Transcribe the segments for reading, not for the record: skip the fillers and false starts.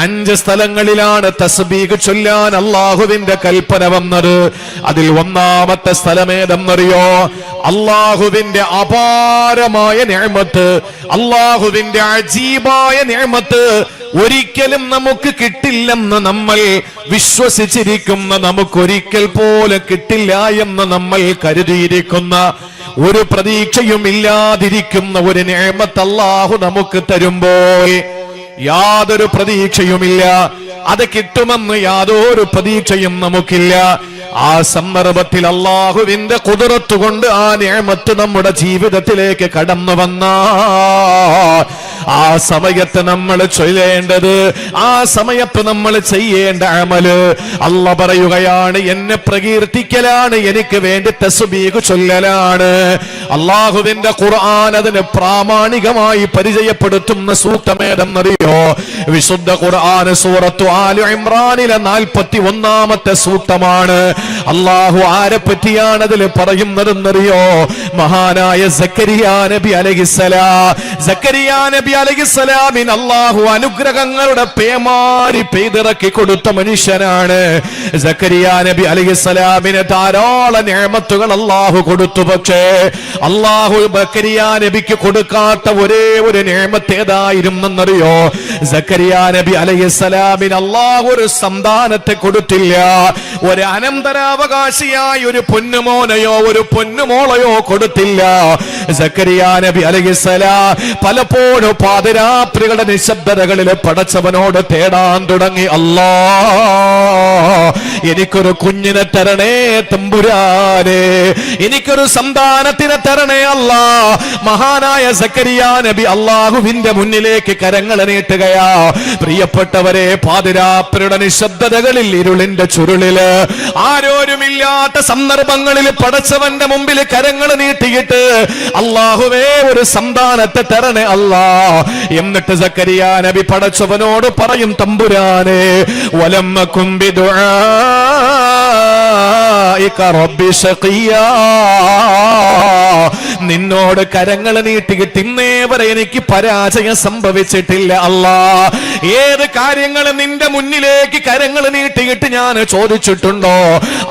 5 സ്ഥലങ്ങളിലാണ് തസ്ബീഹ് ചൊല്ലാൻ അല്ലാഹുവിന്റെ കൽപ്പന വന്നത്. അതിൽ ഒന്നാമത്തെ സ്ഥലമേതെന്നറിയോ? അല്ലാഹുവിന്റെ അപാരമായ നിഅമത്ത്, അല്ലാഹുവിന്റെ അജീബായ നിഅമത്ത് ഒരിക്കലും നമുക്ക് കിട്ടില്ലെന്ന് നമ്മൾ വിശ്വസിച്ചിരിക്കുന്ന, നമുക്കൊരിക്കൽ പോലെ കിട്ടില്ല എന്ന് നമ്മൾ കരുതിയിരിക്കുന്ന, ഒരു പ്രതീക്ഷയും ഇല്ലാതിരിക്കുന്ന ഒരു നിഅമത്ത് അല്ലാഹു നമുക്ക് തരുമ്പോൾ യാതൊരു പ്രതീക്ഷയുമില്ല, അത് കിട്ടുമെന്ന് യാതൊരു പ്രതീക്ഷയും നമുക്കില്ല. ആ സന്ദർഭത്തിൽ അല്ലാഹുവിന്റെ ഖുദ്റത്ത് കൊണ്ട് ആ നിഅമത്ത് നമ്മുടെ ജീവിതത്തിലേക്ക് കടന്നു വന്ന ആ സമയത്ത് നമ്മൾ ചൊല്ലേണ്ടത്, ആ സമയത്ത് നമ്മൾ ചെയ്യേണ്ട അമല്, അല്ലാഹ് പറയുകയാണ്, എന്നെ പ്രകീർത്തിക്കലാണ്, എനിക്ക് വേണ്ടി തസ്ബീഹ് ചൊല്ലലാണ്. അല്ലാഹുവിന്റെ ഖുർആൻ അതിന് പ്രാമാണികമായി പരിചയപ്പെടുത്തുന്ന സൂക്തമേതെന്നറിയോ? വിശുദ്ധ ഖുർആൻ സൂറത്തു ആലു ഇംറാനിലെ 41-ാമത്തെ സൂക്തമാണ്. അല്ലാഹു ആരെ പറ്റിയാണ് അതിൽ പറയുന്നതെന്നറിയോ? മഹാനായ സക്കരിയാ നബി അലൈഹിസ്സലാം. സക്കരിയാ നബി അലൈഹിസ്സലാമിന് അല്ലാഹു അനുഗ്രഹങ്ങളുടെ പേമാരി പെയ്തിറക്കി കൊടുത്ത മനുഷ്യനാണ്. സക്കരിയാ നബി അലൈഹിസ്സലാമിന് ധാരാളം നിഅമത്തുകൾ അല്ലാഹു കൊടുത്തു. പക്ഷേ അല്ലാഹു സക്കരിയാ നബിക്ക് കൊടുക്കാത്ത ഒരേ ഒരു നിഅമത്ത് ഏതായിരുന്നെന്നറിയോ? സക്കരിയാ നബി അലൈഹിസ്സലാമിന് അല്ലാഹു ഒരു സന്താനത്തെ കൊടുത്തില്ല. ഒരു അനന്തരാവകാശിയായ ഒരു പൊന്നുമോനെയോ ഒരു പൊന്നുമോളയോ കൊടുത്തില്ല. സക്കരിയാ നബി അലൈഹിസ്സലാം പലപ്പോഴും പാതിരാത്രികളുടെ നിശബ്ദതകളിൽ പടച്ചവനോട് തേടാൻ തുടങ്ങി, അല്ലാ എനിക്കൊരു കുഞ്ഞിനെ തരണേ തമ്പുരാനെ, എനിക്കൊരു സന്താനത്തിനെ തരണേ അല്ലാ. മഹാനായ സക്കരിയാ നബി അല്ലാഹുവിന്റെ മുന്നിലേക്ക് കരങ്ങൾ നീട്ടുകയാ. പ്രിയപ്പെട്ടവരെ, പാതിരാത്രിയുടെ നിശബ്ദതകളിൽ, ഇരുളിന്റെ ചുരുളില്, ആരോരുമില്ലാത്ത സന്ദർഭങ്ങളിൽ പടച്ചവന്റെ മുമ്പിൽ കരങ്ങൾ നീട്ടിയിട്ട് അല്ലാഹുവേ ഒരു സന്താനത്തെ തരണേ അല്ലാ. എന്നിട്ട് സക്കരിയാ നബി പടച്ചവനോട് പറയും, തമ്പുരാനെ, വലമ്മകും ബിദുആഇക റബ്ബി ശഖിയാ, നിന്നോട് കരങ്ങൾ നീട്ടിയിട്ട് ഇന്നേ വരെ എനിക്ക് പരാജയം സംഭവിച്ചിട്ടില്ല അല്ലാ. ഏത് കാര്യങ്ങൾ നിന്റെ മുന്നിലേക്ക് കരങ്ങൾ നീട്ടിയിട്ട് ഞാൻ ചോദിച്ചിട്ടുണ്ടോ,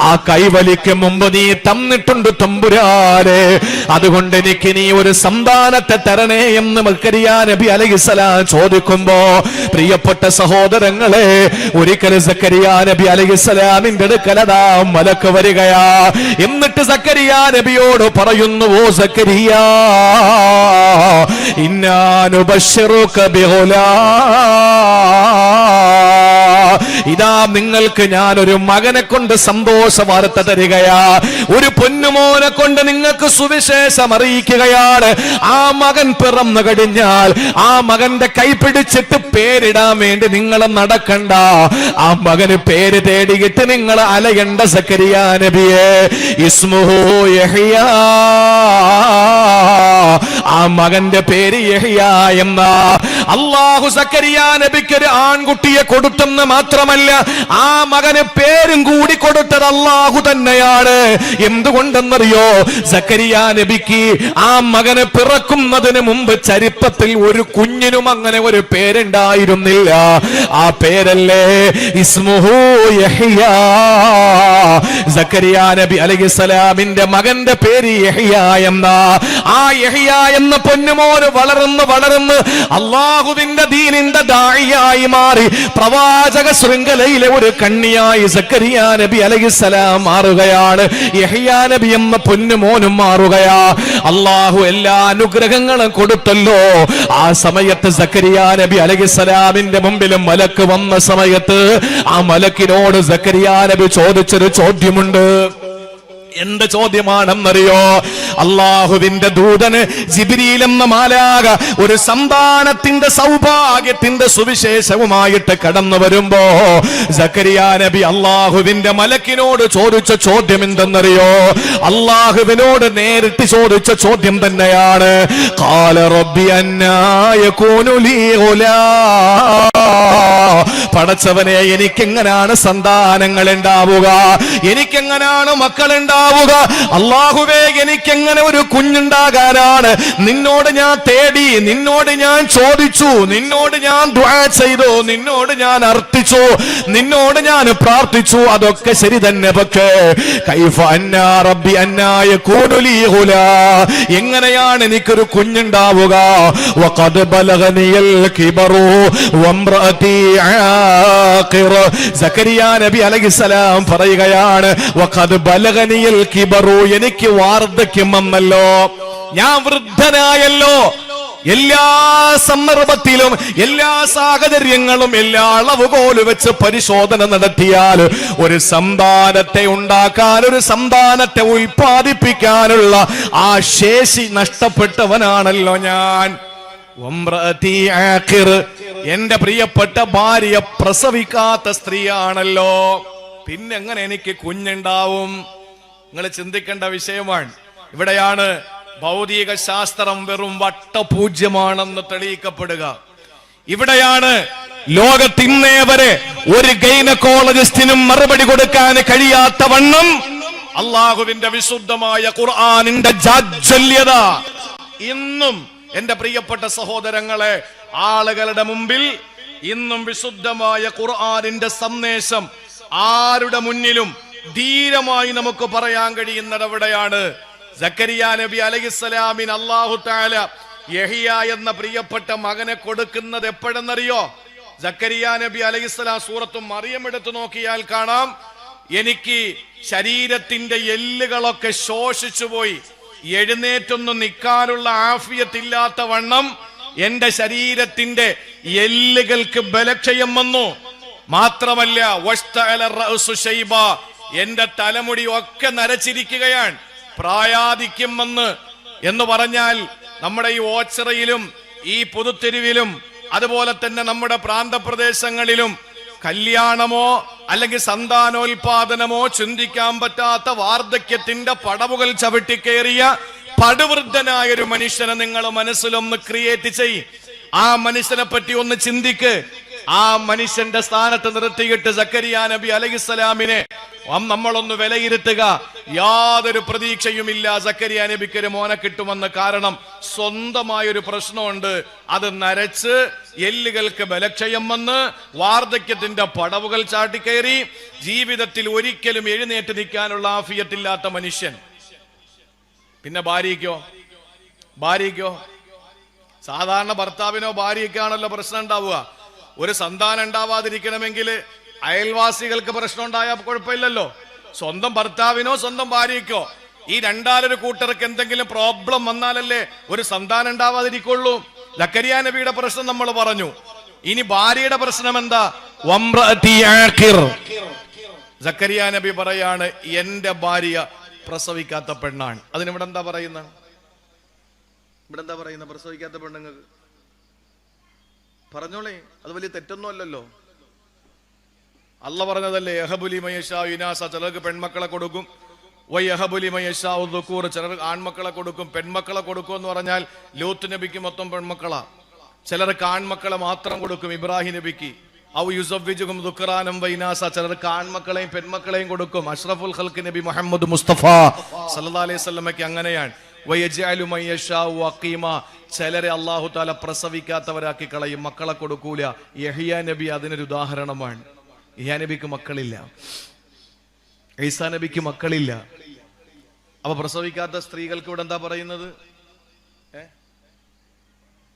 ആ കൈവലിക്ക് മുമ്പ് നീ തന്നിട്ടുണ്ട് തമ്പുരാനെ. അതുകൊണ്ട് എനിക്ക് നീ ഒരു സന്താനത്തെ തരണേ എന്ന് സക്കരിയാ നബി അലൈഹിസ്സലാം ചോദിക്കുമ്പോ, പ്രിയപ്പെട്ട സഹോദരങ്ങളെ, ഒരിക്കൽ സക്കരിയാ നബി അലൈഹിസ്സലാമിന്റെ അടുക്കലതാ മലക്ക് വരികയാ. എന്നിട്ട് സക്കരിയാ നബിയോട് പറയുന്നു, ഓ സക്കരിയാ, ഇന്നാ നുബശ്ശിറുക ബിഗുലാം, ഇതാ നിങ്ങൾക്ക് ഞാൻ ഒരു മകനെ കൊണ്ട് സന്തോഷ വാർത്ത തരികയാ, ഒരു പൊന്നുമോനെ കൊണ്ട് നിങ്ങൾക്ക് സുവിശേഷം അറിയിക്കുകയാണ്. ആ മകൻ പിറന്നു കഴിഞ്ഞാൽ ആ മകന്റെ കൈ പിടിച്ചിട്ട് പേരിടാൻ വേണ്ടി നിങ്ങൾ നടക്കണ്ട, ആ മകന് പേര് തേടിയിട്ട് നിങ്ങൾ അലയണ്ട സക്കരിയാ നബിയെ. ഇസ്മുഹു യഹ്യാ, ആ മകന്റെ പേര് യഹ്യാ എന്ന. അല്ലാഹു സക്കരിയാ നബിക്ക് ഒരു ആൺകുട്ടിയെ കൊടുത്തെന്ന് മാത്രമല്ല, ആ മകന് പേരും കൂടി കൊടുത്തത് അല്ലാഹു തന്നെയാണ്. എന്തുകൊണ്ടെന്നറിയോ? സക്കരിയാ നബിക്ക് ആ മകന് പിറക്കുന്നതിന് മുമ്പ് ചരിത്രത്തിൽ ഒരു കുഞ്ഞിനും അങ്ങനെ ഒരു പേരുണ്ടായിരുന്നില്ല. ആ പേരല്ലേ ഇസ്മുഹു യഹ്യാ. സക്കരിയാ നബി അലൈഹിസ്സലാമിന്റെ മകന്റെ പേര് യഹ്യാ എന്ന. ആ യഹ്യാ എന്ന പൊന്നുമോന് വളർന്ന് വളർന്ന് അല്ലാഹുവിന്റെ ദീനിന്റെ ദാഇയായി മാറി പ്രവാചക ശൃംഖലയിലെ ഒരു കണ്ണിയായി സക്കരിയാ നബി അലൈഹിസ്സലാം മാറുകയാണ്. യഹ്യാ നബി എന്ന പൊന്നുമോനും മാറുകയാ. അല്ലാഹു എല്ലാ അനുഗ്രഹങ്ങളും കൊടുത്തല്ലോ. ആ സമയത്ത് സക്കരിയാ നബി അലൈഹിസ്സലാമിന്റെ മുമ്പിൽ മലക്ക് വന്ന സമയത്ത് ആ മലക്കിനോട് സക്കരിയാ നബി ചോദിച്ചൊരു ചോദ്യമുണ്ട്. എന്ത് ചോദ്യമാണെന്നറിയോ? അല്ലാഹുവിന്റെ ദൂതന് ജിബ്രീൽ എന്ന മാലാഖ ഒരു സന്താനത്തിന്റെ സൗഭാഗ്യത്തിന്റെ സുവിശേഷവുമായിട്ട് കടന്നു വരുമ്പോ സക്കരിയാ നബി അല്ലാഹുവിന്റെ മലക്കിനോട് ചോദിച്ച ചോദ്യം എന്തെന്നറിയോ? അല്ലാഹുവിനോട് നേരിട്ട് ചോദിച്ച ചോദ്യം തന്നെയാണ്. ഖാല റബ്ബി അന്നാ യകൂനു ലീ ഗുലാം, പടച്ചവനെ, എനിക്കെങ്ങനാണ് സന്താനങ്ങൾ ഉണ്ടാവുക, എനിക്കെങ്ങനാണ് മക്കൾ ഉണ്ടാവുക? അല്ലാഹുവേ, എനിക്കെങ്ങനെ ഒരു കുഞ്ഞുണ്ടാകാനാണ് നിന്നോട് ഞാൻ തേടി, നിന്നോട് ഞാൻ ചോദിച്ചു, നിന്നോട് ഞാൻ ദുആ ചെയ്തു, നിന്നോട് ഞാൻ അർത്ഥിച്ചു, നിന്നോട് ഞാൻ പ്രാർത്ഥിച്ചു. അതൊക്കെ ശരി തന്നെ. പക്ഷേ കൈഫ അന്നാ റബ്ബി അന്നാ യകൂനു ലീ ഗുലാ, എങ്ങനെയാണ് എനിക്കൊരു കുഞ്ഞുണ്ടാവുക? വഖദ് ബലഗനിയൽ കിബറു വംറഅതി ആഖിർ. സക്കരിയ നബി അലൈഹിസ്സലാം പറയുകയാണ്, വഖദ് ബലഗനിയൽ കിബറു, എനിക്ക് വാർദ്ധക്യം വന്നല്ലോ, ഞാൻ വൃദ്ധനായല്ലോ. എല്ലാ സന്ദർഭത്തിലും എല്ലാ സാഹചര്യങ്ങളും എല്ലാ അളവുകോല് വെച്ച് പരിശോധന നടത്തിയാൽ ഒരു സന്താനത്തെ ഉണ്ടാക്കാൻ, ഒരു സന്താനത്തെ ഉൽപ്പാദിപ്പിക്കാനുള്ള ആ ശേഷി നഷ്ടപ്പെട്ടവനാണല്ലോ ഞാൻ. എന്റെ പ്രിയപ്പെട്ട ഭാര്യ പ്രസവിക്കാത്ത സ്ത്രീയാണല്ലോ, പിന്നെങ്ങനെ എനിക്ക് കുഞ്ഞുണ്ടാവും? നിങ്ങൾ ചിന്തിക്കേണ്ട വിഷയമാണ്. ഇവിടെയാണ് ഭൗതിക ശാസ്ത്രം വെറും വട്ടപൂജ്യമാണെന്ന് തെളിയിക്കപ്പെടുക. ഇവിടെയാണ് ലോകത്തിന്നേ വരെ ഒരു ഗൈനക്കോളജിസ്റ്റിനും മറുപടി കൊടുക്കാൻ കഴിയാത്ത വണ്ണം അള്ളാഹുവിന്റെ വിശുദ്ധമായ ഖുർആനിന്റെ ജാജ്വല്യത ഇന്നും എന്റെ പ്രിയപ്പെട്ട സഹോദരങ്ങളെ ആളുകളുടെ മുമ്പിൽ ഇന്നും വിശുദ്ധമായ ഖുർആനിന്റെ സന്ദേശം ആരുടെ മുന്നിലും ധീരമായി നമുക്ക് പറയാൻ കഴിയുന്നത് എവിടെയാണ്? സക്കരിയ നബി അലൈഹിസ്സലാമിന് അല്ലാഹു തആല യഹ്യ എന്ന പ്രിയപ്പെട്ട മകനെ കൊടുക്കുന്നത് എപ്പോഴെന്നറിയോ? സക്കരിയ നബി അലൈഹിസ്സലാം സൂറത്തു മറിയം എടുത്തു നോക്കിയാൽ കാണാം, എനിക്ക് ശരീരത്തിന്റെ എല്ലുകളൊക്കെ ശോഷിച്ചു പോയി, എഴുന്നേറ്റൊന്നും നിൽക്കാനുള്ള ആഫിയത്തില്ലാത്ത വണ്ണം എന്റെ ശരീരത്തിന്റെ എല്ലുകൾക്ക് ബലക്ഷയം വന്നു. മാത്രമല്ല എന്റെ തലമുടി ഒക്കെ നരച്ചിരിക്കുകയാണ്. പ്രായാധിക്യം വന്ന് എന്ന് പറഞ്ഞാൽ നമ്മുടെ ഈ ഓച്ചിറയിലും ഈ പുതുത്തെരുവിലും അതുപോലെ തന്നെ നമ്മുടെ പ്രാന്തപ്രദേശങ്ങളിലും കല്യാണമോ അല്ലെങ്കിൽ സന്താനോൽപാദനമോ ചിന്തിക്കാൻ പറ്റാത്ത വാർദ്ധക്യത്തിന്റെ പടവുകൾ ചവിട്ടിക്കേറിയ പടുവൃദ്ധനായ ഒരു മനുഷ്യനെ നിങ്ങൾ മനസ്സിലൊന്ന് ക്രിയേറ്റ് ചെയ്യ്. ആ മനുഷ്യനെ പറ്റി ഒന്ന് ചിന്തിക്ക്. ആ മനുഷ്യന്റെ സ്ഥാനത്ത് നിർത്തിയിട്ട് സക്കരിയ നബി അലൈഹിസ്സലാമിനെ നമ്മളൊന്ന് വിലയിരുത്തുക. യാതൊരു പ്രതീക്ഷയുമില്ല സക്കരിയ നബിക്ക് ഒരു മോനെ കിട്ടുമെന്ന്. കാരണം സ്വന്തമായൊരു പ്രശ്നമുണ്ട്, അത് നരച്ച് എല്ലുകൾക്ക് ബലക്ഷയം വന്ന് വാർദ്ധക്യത്തിന്റെ പടവുകൾ ചാട്ടിക്കയറി ജീവിതത്തിൽ ഒരിക്കലും എഴുന്നേറ്റ് നിൽക്കാനുള്ള ആഫിയത്തില്ലാത്ത മനുഷ്യൻ. പിന്നെ ഭാര്യയ്ക്കോ സാധാരണ ഭർത്താവിനോ ഭാര്യയ്ക്കാണല്ലോ പ്രശ്നം ഉണ്ടാവുക. ഒരു സന്താനം ഉണ്ടാവാതിരിക്കണമെങ്കിൽ അയൽവാസികൾക്ക് പ്രശ്നം ഉണ്ടായാൽ കുഴപ്പമില്ലല്ലോ. സ്വന്തം ഭർത്താവിനോ സ്വന്തം ഭാര്യയ്ക്കോ ഈ രണ്ടാലൊരു കൂട്ടർക്ക് എന്തെങ്കിലും പ്രോബ്ലം വന്നാലല്ലേ ഒരു സന്താനം ഉണ്ടാവാതിരിക്കുള്ളൂ. സക്കരിയ നബിയുടെ പ്രശ്നം നമ്മൾ പറഞ്ഞു. ഇനി ഭാര്യയുടെ പ്രശ്നം എന്താ? സക്കരിയ നബി പറയാണ്, എന്റെ ഭാര്യ പ്രസവിക്കാത്ത പെണ്ണാണ്. അതിനിവിടെ എന്താ പറയുന്നത്? പ്രസവിക്കാത്ത പെണ്ണുങ്ങൾക്ക് പറഞ്ഞോളേ, അത് വലിയ തെറ്റൊന്നും അല്ലല്ലോ. അല്ല പറഞ്ഞതല്ലേ, യഹബുലി മയശാ ഇനാസ, ചിലർക്ക് പെൺമക്കളെ കൊടുക്കും, വൈ യഹബുലി മയശാ ദുകൂർ, ചിലർക്ക് ആൺമക്കളെ കൊടുക്കും. പെൺമക്കളെ കൊടുക്കും എന്ന് പറഞ്ഞാൽ ലൂത്ത് നബിക്ക് മൊത്തം പെൺമക്കളാ. ചിലർക്ക് ആൺമക്കളെ മാത്രം കൊടുക്കും, ഇബ്രാഹിം നബിക്ക്. ഔ യുസവ്വിജുഹും ദുക്റാനം വൈനാസ, ചിലർക്ക് ആൺമക്കളെയും പെൺമക്കളെയും കൊടുക്കും. അഷ്റഫുൽ ഖൽഖ് നബി മുഹമ്മദ് മുസ്തഫ സല്ലല്ലാഹു അലൈഹി വസല്ലമയ്ക്ക് അങ്ങനെയാണ്. വയജഅലു മയശാഉ അഖീമ, ചിലരെ അല്ലാഹു തആല പ്രസവിക്കാത്തവരാക്കി കളയും, മക്കളെ കൊടുക്കൂല. യഹ്യ നബി അതിനൊരു ഉദാഹരണമാണ്. യഹ്യ നബിക്ക് മക്കളില്ല, ഈസാ നബിക്ക് മക്കളില്ല. അപ്പൊ പ്രസവിക്കാത്ത സ്ത്രീകൾക്ക് ഇവിടെ എന്താ പറയുന്നത്?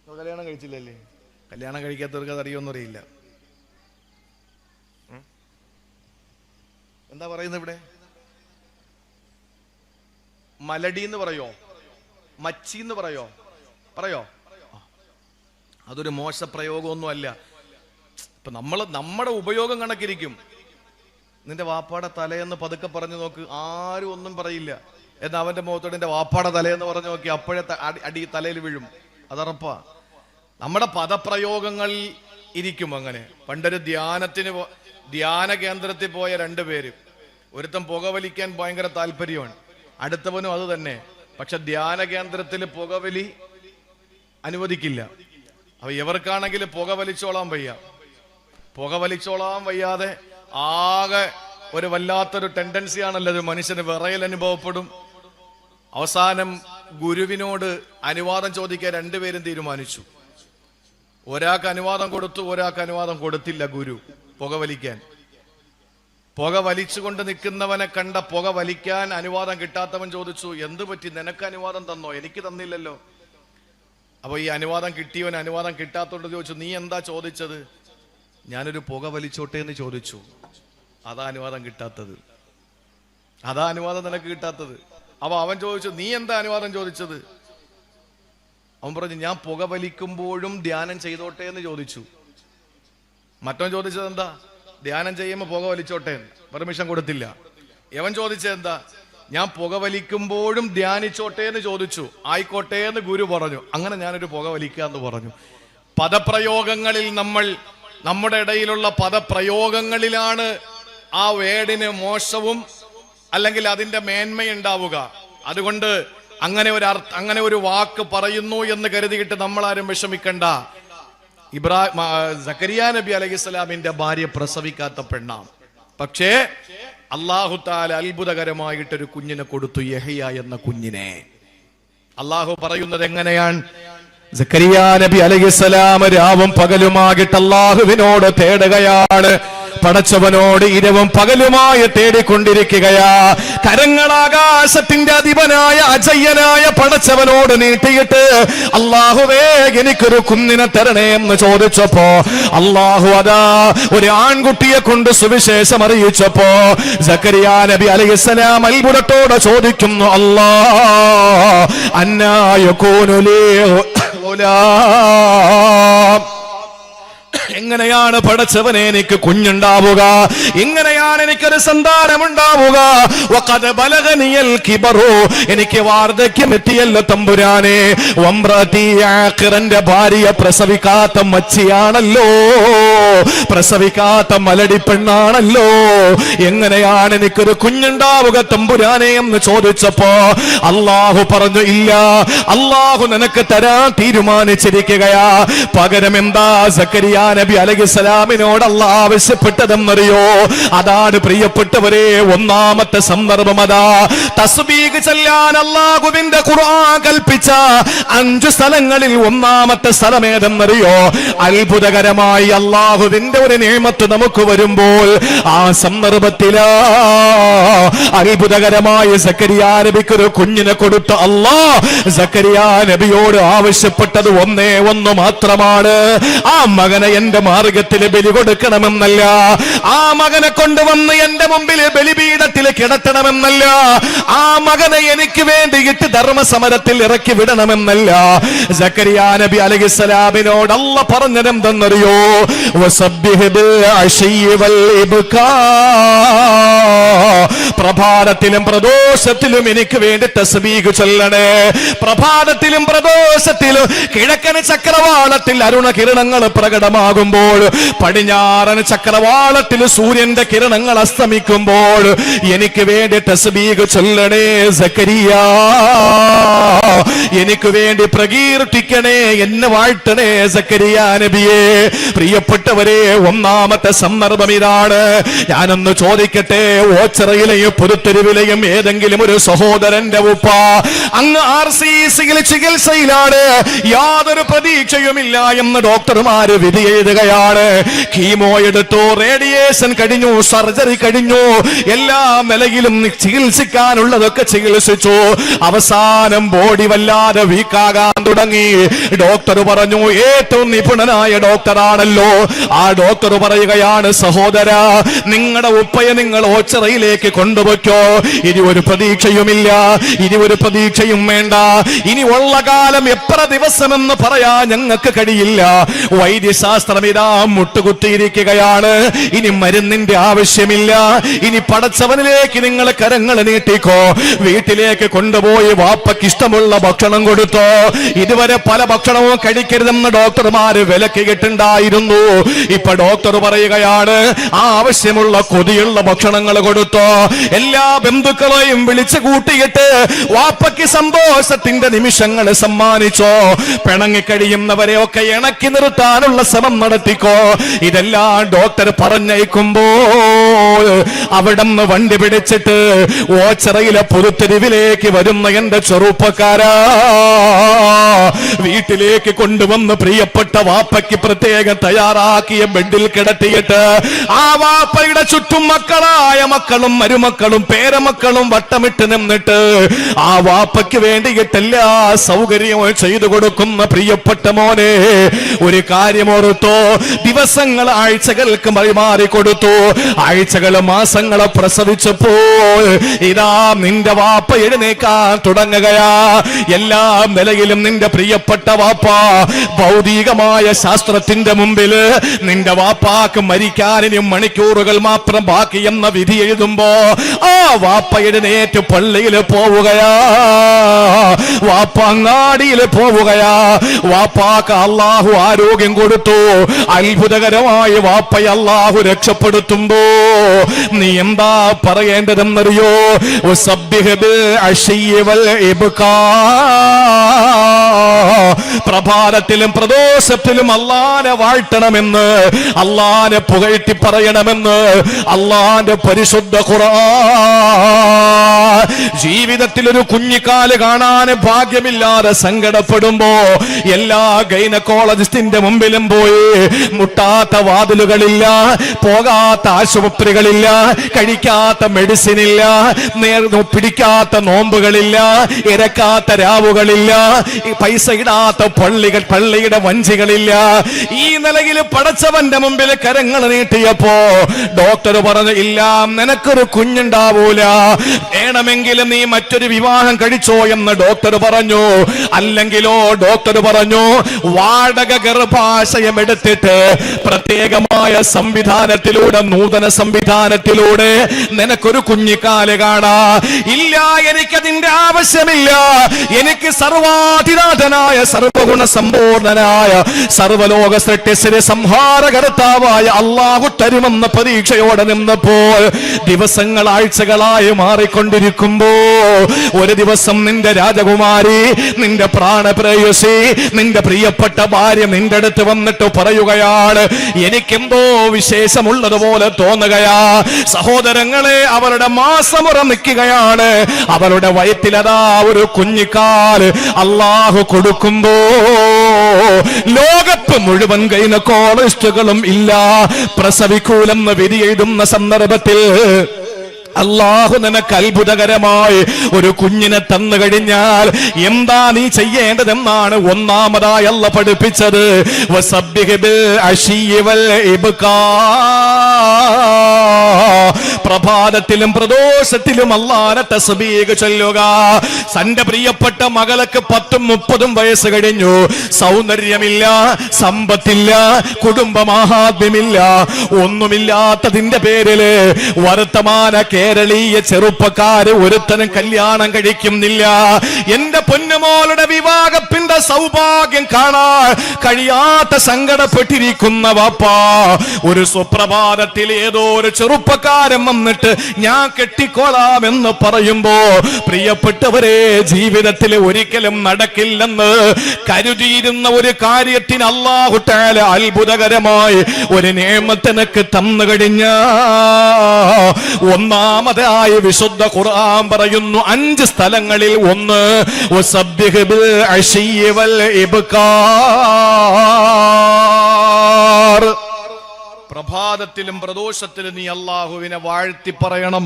കല്യാണം കഴിച്ചില്ലല്ലേ? കല്യാണം കഴിക്കാത്തവർക്ക് അത് അറിയുമെന്ന് അറിയില്ല. എന്താ പറയുന്നത് ഇവിടെ? മലടി എന്ന് പറയോ? മച്ചി എന്ന് പറയോ? അതൊരു മോശ പ്രയോഗമൊന്നും അല്ല. ഇപ്പൊ നമ്മുടെ ഉപയോഗം കണക്കിരിക്കും. നിന്റെ വാപ്പാടെ തലയെന്ന് പതുക്കെ പറഞ്ഞു നോക്ക്, ആരും ഒന്നും പറയില്ല. എന്നാൽ അവന്റെ മുഖത്തോട് എന്റെ വാപ്പാടെ തലയെന്ന് പറഞ്ഞു നോക്കി, അപ്പോഴേ അടി തലയിൽ വീഴും. അതറപ്പാ. നമ്മുടെ പദപ്രയോഗങ്ങൾ ഇരിക്കും അങ്ങനെ. പണ്ടൊരു ധ്യാന കേന്ദ്രത്തിൽ പോയ രണ്ടുപേര്, ഒരുത്തൻ പുകവലിക്കാൻ ഭയങ്കര താല്പര്യമാണ്, അടുത്തവനും അത് തന്നെ. പക്ഷെ ധ്യാന കേന്ദ്രത്തിൽ പുകവലി അനുവദിക്കില്ല. അപ്പൊ ഇവർക്കാണെങ്കിൽ പുകവലിച്ചോളാൻ വയ്യ. പുകവലിച്ചോളാൻ വയ്യാതെ ആകെ ഒരു വല്ലാത്തൊരു ടെൻഡൻസിയാണല്ലോ, ഒരു മനുഷ്യന് വിറയൽ അനുഭവപ്പെടും. അവസാനം ഗുരുവിനോട് അനുവാദം ചോദിക്കാൻ രണ്ടുപേരും തീരുമാനിച്ചു. ഒരാൾക്ക് അനുവാദം കൊടുത്തു, ഒരാൾക്ക് അനുവാദം കൊടുത്തില്ല. ഗുരു പുകവലിക്കാൻ, പുക വലിച്ചുകൊണ്ട് നിൽക്കുന്നവനെ കണ്ട പുക വലിക്കാൻ അനുവാദം കിട്ടാത്തവൻ ചോദിച്ചു, എന്ത് പറ്റി, നിനക്ക് അനുവാദം തന്നോ? എനിക്ക് തന്നില്ലല്ലോ. അപ്പൊ ഈ അനുവാദം കിട്ടിയവൻ അനുവാദം കിട്ടാത്തോണ്ട് ചോദിച്ചു, നീ എന്താ ചോദിച്ചത്? ഞാനൊരു പുക വലിച്ചോട്ടെ എന്ന് ചോദിച്ചു. അതാ അനുവാദം കിട്ടാത്തത്, അതാ അനുവാദം നിനക്ക് കിട്ടാത്തത്. അപ്പൊ അവൻ ചോദിച്ചു, നീ എന്താ അനുവാദം ചോദിച്ചത്? അവൻ പറഞ്ഞു, ഞാൻ പുക വലിക്കുമ്പോഴും ധ്യാനം ചെയ്തോട്ടെ എന്ന് ചോദിച്ചു. മറ്റവൻ ചോദിച്ചത് എന്താ? ധ്യാനം ചെയ്യുമ്പോൾ പുക വലിച്ചോട്ടെ, പെർമിഷൻ കൊടുത്തില്ല. അവൻ ചോദിച്ചത് എന്താ? ഞാൻ പുക വലിക്കുമ്പോഴും ധ്യാനിച്ചോട്ടെ എന്ന് ചോദിച്ചു. ആയിക്കോട്ടെ എന്ന് ഗുരു പറഞ്ഞു. അങ്ങനെ ഞാനൊരു പുക വലിക്കാന്ന് പറഞ്ഞു. പദപ്രയോഗങ്ങളിൽ നമ്മുടെ ഇടയിലുള്ള പദപ്രയോഗങ്ങളിലാണ് ആ വേടിന് മോശവും അല്ലെങ്കിൽ അതിന്റെ മേന്മയുണ്ടാവുക. അതുകൊണ്ട് അങ്ങനെ ഒരു വാക്ക് പറയുന്നു എന്ന് കരുതിയിട്ട് നമ്മളാരും വിഷമിക്കണ്ട. സക്കരിയ നബി അലൈഹിസ്സലാമിന്റെ ഭാര്യ പ്രസവിക്കാത്ത പെണ്ണാണ്. പക്ഷേ അല്ലാഹു തആല അത്ഭുതകരമായിട്ടൊരു കുഞ്ഞിനെ കൊടുത്തു, യഹ്യ എന്ന കുഞ്ഞിനെ. അല്ലാഹു പറയുന്നത് എങ്ങനെയാണ്? സക്കരിയ നബി അലൈഹിസ്സലാം രാവും പകലുമായിട്ട് അല്ലാഹുവിനോട് തേടുകയാണ്. പടച്ചവനോട് ഇരവും പകലുമായി തേടിക്കൊണ്ടിരിക്കുകയാ. കരങ്ങളാകാശത്തിന്റെ അധിപനായ അജയ്യനായ പടച്ചവനോട് നീട്ടിയിട്ട്, അല്ലാഹുവേ എനിക്കൊരു കുഞ്ഞിനെ തരണേ എന്ന് ചോദിച്ചപ്പോ അല്ലാഹു അതാ ഒരു ആൺകുട്ടിയെ കൊണ്ട് സുവിശേഷം അറിയിച്ചപ്പോ സക്കരിയ നബി അലൈഹിസ്സലാം അത്ഭുതത്തോടെ ചോദിക്കുന്നു, അല്ലാ അന്നാ യകൂനു ലീ ഗുലാം, എങ്ങനെയാണ് പടച്ചവനെ എനിക്ക് കുഞ്ഞുണ്ടാവുക? എങ്ങനെയാണ് എനിക്കൊരു സന്താനമുണ്ടാവുക? വഖദ് ബലഗനിയൽ കിബറു, എനിക്ക് വാർദ്ധക്യം എത്തിയല്ലോ തമ്പുരാനെ. വംറതി ആഖിറന്റെ ഭാര്യ പ്രസവിക്കാത്ത മച്ചിയാണല്ലോ, പ്രസവിക്കാത്ത മലടി പെണ്ണാണല്ലോ. എങ്ങനെയാണ് എനിക്കൊരു കുഞ്ഞുണ്ടാവുക തമ്പുരാനെ എന്ന് ചോദിച്ചപ്പോ അല്ലാഹു പറഞ്ഞു, ഇല്ല, അല്ലാഹു നിനക്ക് തരാൻ തീരുമാനിച്ചിരിക്കുകയാ. പകരം എന്താ സക്കരിയ നബി അലൈഹിസ്സലാമിനോട് അല്ലാഹു ആവശ്യപ്പെട്ടതെന്നറിയോ? അതാണ് പ്രിയപ്പെട്ടവരെ ഒന്നാമത്തെ സന്ദർഭം. അതാ തസ്ബീഹ് ചൊല്ലാൻ അല്ലാഹുവിന്റെ ഖുർആൻ കൽപ്പിച്ച 5 സ്ഥലങ്ങളിൽ ഒന്നാമത്തെ സ്ഥലം ഏതെന്നറിയോ? അത്ഭുതകരമായി അല്ലാഹുവിന്റെ ഒരു നിഅമത്ത് നമുക്ക് വരുമ്പോൾ ആ സന്ദർഭത്തിലാ അത്ഭുതകരമായി സക്കരിയ നബിക്ക് ഒരു കുഞ്ഞിനെ കൊടുത്ത അല്ലാഹ് സക്കരിയ നബിയോട് ആവശ്യപ്പെട്ടത് ഒന്നേ ഒന്ന് മാത്രമാണ്. ആ മകനെ എന്റെ മാർഗത്തിൽ ബലി കൊടുക്കണമെന്നല്ല, ആ മകനെ കൊണ്ടുവന്ന് എന്റെ മുമ്പിൽ ബലിപീഠത്തിൽ കിടത്തണമെന്നല്ല, ആ മകനെ എനിക്ക് വേണ്ടിയിട്ട് ധർമ്മസമരത്തിൽ ഇറക്കി വിടണമെന്നല്ല. സക്കരിയ നബി അലൈഹിസ്സലാമിനോട് അല്ലാഹ് പറഞ്ഞതെന്തെന്നറിയോ? വസബ്ബിഹ് ബിൽ അശയ്യി വൽ ഇബ്കാ, പ്രഭാതത്തിലും പ്രദോഷത്തിലും എനിക്ക് വേണ്ടി തസ്ബീഹ് ചൊല്ലണേ. പ്രഭാതത്തിലും പ്രദോഷത്തിലും കിഴക്കൻ ചക്രവാളത്തിൽ അരുണ കിരണങ്ങൾ പ്രകടമാകുമ്പോൾ, പടിഞ്ഞാറൻ ചക്രവാളത്തിൽ സൂര്യന്റെ കിരണങ്ങൾ അസ്തമിക്കുമ്പോൾ എനിക്ക് വേണ്ടി തസ്ബീഹ് ചൊല്ലണേ സക്കരിയ, എനിക്ക് വേണ്ടി പ്രകീർത്തിക്കണേ, എന്നെ വാഴ്ത്തണേ സക്കരിയ നബിയെ. പ്രിയപ്പെട്ടവരെ, ഒന്നാമത്തെ സന്ദർഭം ഇതാണ്. ഞാനൊന്ന് ചോദിക്കട്ടെ, ഓച്ചിറയിലെയും പുതുത്തെരുവിലെയും ഏതെങ്കിലും ഒരു സഹോദരന്റെ ഉപ്പ അങ്ങ് RCCയിൽ ചികിത്സയിലാണ്, യാതൊരു പ്രതീക്ഷയുമില്ല എന്ന് ഡോക്ടർമാര് വിധി എഴുതുകയാണ്. കീമോ എടുത്തു, റേഡിയേഷൻ കഴിഞ്ഞു, സർജറി കഴിഞ്ഞു, എല്ലാ നിലയിലും ചികിത്സിക്കാനുള്ളതൊക്കെ ചികിത്സിച്ചു. അവസാനം ബോഡി വല്ലാതെ വീക്കാകാൻ തുടങ്ങി. ഡോക്ടർ പറഞ്ഞു, ഏറ്റവും നിപുണനായ ഡോക്ടറാണല്ലോ, ആ ഡോക്ടർ പറയുകയാണ്, സഹോദര, നിങ്ങളുടെ ഉപ്പയെ നിങ്ങൾ ഓച്ചിറയിലേക്ക് കൊണ്ടുപോയ്ക്കോ. ഇനി ഒരു പ്രതീക്ഷയുമില്ല, ഇനി ഒരു പ്രതീക്ഷയും വേണ്ട. ഇനി ഉള്ള കാലം എത്ര ദിവസമെന്ന് പറയാൻ ഞങ്ങൾക്ക് കഴിയില്ല. വൈദ്യശാസ്ത്രം ഇതാ മുട്ടുകുത്തിയിരിക്കുകയാണ്. ഇനി മരുന്നിന്റെ ആവശ്യമില്ല. ഇനി പടച്ചവനിലേക്ക് നിങ്ങൾ കരങ്ങൾ നീട്ടിക്കോ. വീട്ടിലേക്ക് കൊണ്ടുപോയി വാപ്പയ്ക്ക് ഇഷ്ടമുള്ള ഭക്ഷണം കൊടുത്തോ. ഇതുവരെ പല ഭക്ഷണവും കഴിക്കരുതെന്ന് ഡോക്ടർമാര് വിലക്കിയിട്ടുണ്ടായിരുന്നു. ഇപ്പൊ ഡോക്ടർ പറയുകയാണ്, ആ ആവശ്യമുള്ള കൊതിയുള്ള ഭക്ഷണങ്ങൾ കൊടുത്തോ. എല്ലാ ബന്ധുക്കളെയും വിളിച്ചു കൂട്ടിയിട്ട് വാപ്പയ്ക്ക് സന്തോഷത്തിന്റെ നിമിഷങ്ങൾ സമ്മാനിച്ചോ. പിണങ്ങിക്കഴിയുന്നവരെ ഒക്കെ ഇണക്കി നിർത്താനുള്ള ശ്രമം നടത്തി. നടത്തിക്കോ. ഇതെല്ലാം ഡോക്ടർ പറഞ്ഞയക്കുമ്പോ അവിടുന്ന് വണ്ടി പിടിച്ചിട്ട് ഓച്ചിറയിലെ പുതുത്തെരുവിലേക്ക് വരുന്ന എന്റെ ചെറുപ്പക്കാരാ, വീട്ടിലേക്ക് കൊണ്ടുവന്ന് പ്രിയപ്പെട്ട വാപ്പയ്ക്ക് പ്രത്യേകം തയ്യാറാക്കിയ ബെഡിൽ കിടത്തിയിട്ട് ആ വാപ്പയുടെ ചുറ്റും മക്കളായ മക്കളും മരുമക്കളും പേരമക്കളും വട്ടമിട്ട് നിന്നിട്ട് ആ വാപ്പയ്ക്ക് വേണ്ടിയിട്ട് എല്ലാ സൗകര്യവും ചെയ്തു കൊടുക്കുന്ന പ്രിയപ്പെട്ട മോനെ, ഒരു കാര്യം ഓർത്തോ, ദിവസങ്ങൾ ആഴ്ചകൾക്ക് മാറി കൊടുത്തു. ആഴ്ചകള് മാസങ്ങളെ പ്രസവിച്ചപ്പോൾ ഇതാ നിന്റെ വാപ്പ എഴുന്നേക്കാൻ തുടങ്ങുകയാ. എല്ലാ നിലയിലും നിന്റെ പ്രിയപ്പെട്ട വാപ്പ ഭൗതികമായ ശാസ്ത്രത്തിന്റെ മുമ്പില് നിന്റെ വാപ്പാക്ക് മരിക്കാനും മണിക്കൂറുകൾ മാത്രം ബാക്കി എന്ന വിധി എഴുതുമ്പോ ആ വാപ്പ എഴുന്നേറ്റ് പള്ളിയിൽ പോവുകയാ, വാപ്പ അങ്ങാടിയിൽ പോവുകയാ. വാപ്പാക്ക് അള്ളാഹു ആരോഗ്യം കൊടുത്തു. അത്ഭുതകരമായി വാപ്പയെ അള്ളാഹു രക്ഷപ്പെടുത്തുമ്പോ നീ എന്താ പറയേണ്ടതെന്നറിയോ? പ്രഭാതത്തിലും പ്രദോഷത്തിലും അള്ളാനെ വാഴ്ത്തണമെന്ന്, അള്ളാനെ പുകഴ്ത്തി പറയണമെന്ന് അള്ളാന്റെ പരിശുദ്ധ ഖുർആൻ. ജീവിതത്തിൽ ഒരു കുഞ്ഞിക്കാല് കാണാൻ ഭാഗ്യമില്ലാതെ സങ്കടപ്പെടുമ്പോ എല്ലാ ഗൈനക്കോളജിസ്റ്റിന്റെ മുമ്പിലും പോയി മുട്ടാത്ത വാതിലുകളില്ല, പോകാത്ത ആശുപത്രികളില്ല, കഴിക്കാത്ത മെഡിസിൻ ഇല്ല, പിടിക്കാത്ത നോമ്പുകളില്ല, ഇരക്കാത്ത രാവുകളില്ല, പൈസ ഇടാത്ത പള്ളിയുടെ വഞ്ചികളില്ല. ഈ നിലയിൽ പടച്ചവന്റെ മുമ്പിൽ കരങ്ങൾ നീട്ടിയപ്പോ ഡോക്ടർ പറഞ്ഞു, ഇല്ല നിനക്കൊരു കുഞ്ഞുണ്ടാവൂല, വേണമെങ്കിലും നീ മറ്റൊരു വിവാഹം കഴിച്ചോ എന്ന് ഡോക്ടർ പറഞ്ഞു. അല്ലെങ്കിലോ ഡോക്ടർ പറഞ്ഞു, വാടക ഗർഭാശയം എടുത്തിട്ട് പ്രത്യേകമായ സംവിധാനത്തിലൂടെ, നൂതന സംവിധാനത്തിലൂടെ നിനക്കൊരു കുഞ്ഞിക്കാല് കാണാ. ഇല്ല, എനിക്കതിന്റെ ആവശ്യമില്ല, എനിക്ക് സർവാധിനാഥനായ സർവഗുണ സമ്പൂർണനായ സർവലോക സൃഷ്ടിയുടെ സംഹാരകർത്താവായ അള്ളാഹു തരുമെന്ന പ്രതീക്ഷയോടെ നിന്നപ്പോൾ ദിവസങ്ങൾ ആഴ്ചകളായി മാറിക്കൊണ്ടിരിക്കുമ്പോ ഒരു ദിവസം നിന്റെ രാജകുമാരി, നിന്റെ പ്രാണപ്രേയസി, നിന്റെ പ്രിയപ്പെട്ട ഭാര്യ നിന്റെ അടുത്ത് വന്നിട്ട് പറയുകയാണ്, എനിക്കെന്തോ വിശേഷമുള്ളതുപോലെ തോന്നുകയാ. സഹോദരങ്ങളെ, അവരുടെ മാസമുറ നിൽക്കുകയാണ്. അവരുടെ വയറ്റിലതാ ഒരു കുഞ്ഞിക്കാല് അള്ളാഹു കൊടുക്കുമ്പോ ലോകത്ത് മുഴുവൻ ഗൈനക്കോളജിസ്റ്റുകളും ഇല്ല, പ്രസവിക്കൂലെന്ന് വിധി എഴുതുന്ന സന്ദർഭത്തിൽ അള്ളാഹു നിനക്ക് അത്ഭുതകരമായി ഒരു കുഞ്ഞിനെ തന്നു കഴിഞ്ഞാൽ എന്താ നീ ചെയ്യേണ്ടതെന്നാണ് ഒന്നാമതായി അല്ലാഹു പഠിപ്പിച്ചത്. പ്രഭാതത്തിലും പ്രദോഷത്തിലും അല്ലാഹുവിനെ തസ്ബീഹ് ചൊല്ലുക. തന്റെ പ്രിയപ്പെട്ട മകൾക്ക് 10-30 വയസ്സ് കഴിഞ്ഞു, സൗന്ദര്യമില്ല, സമ്പത്തില്ല, കുടുംബമാഹാത്മ്യമില്ല, ഒന്നുമില്ലാത്തതിന്റെ പേരില് വർത്തമാന കേരളീയ ചെറുപ്പക്കാര് ഒരുത്തനും കല്യാണം കഴിക്കുന്നില്ല. എന്റെ പൊന്നുമോളുടെ വിവാഹത്തിന്റെ സൗഭാഗ്യം കാണാൻ കഴിയാത്ത സങ്കടപ്പെട്ടിരിക്കുന്ന വാപ്പ ഒരു സുപ്രഭാതത്തിൽ ഏതോ ഒരു ചെറുപ്പക്കാരൻ വന്നിട്ട് ഞാൻ കെട്ടിക്കോളാമെന്ന് പറയുമ്പോ പ്രിയപ്പെട്ടവരെ, ജീവിതത്തിൽ ഒരിക്കലും നടക്കില്ലെന്ന് കരുതിയിരുന്ന ഒരു കാര്യത്തിന് അല്ലാഹു തആല അത്ഭുതകരമായി ഒരു നിഅമത്തിനക്ക് തന്നു കഴിഞ്ഞ ഒന്നാമതായി വിശുദ്ധ ഖുർആൻ പറയുന്നു 5 സ്ഥലങ്ങളിൽ ഒന്ന് വസബ്ബിഹ് ബിൽ അശിയ്യി വൽ ഇബ്കാർ. പ്രഭാതത്തിലും പ്രദോഷത്തിലും നീ അള്ളാഹുവിനെ വാഴ്ത്തി പറയണം.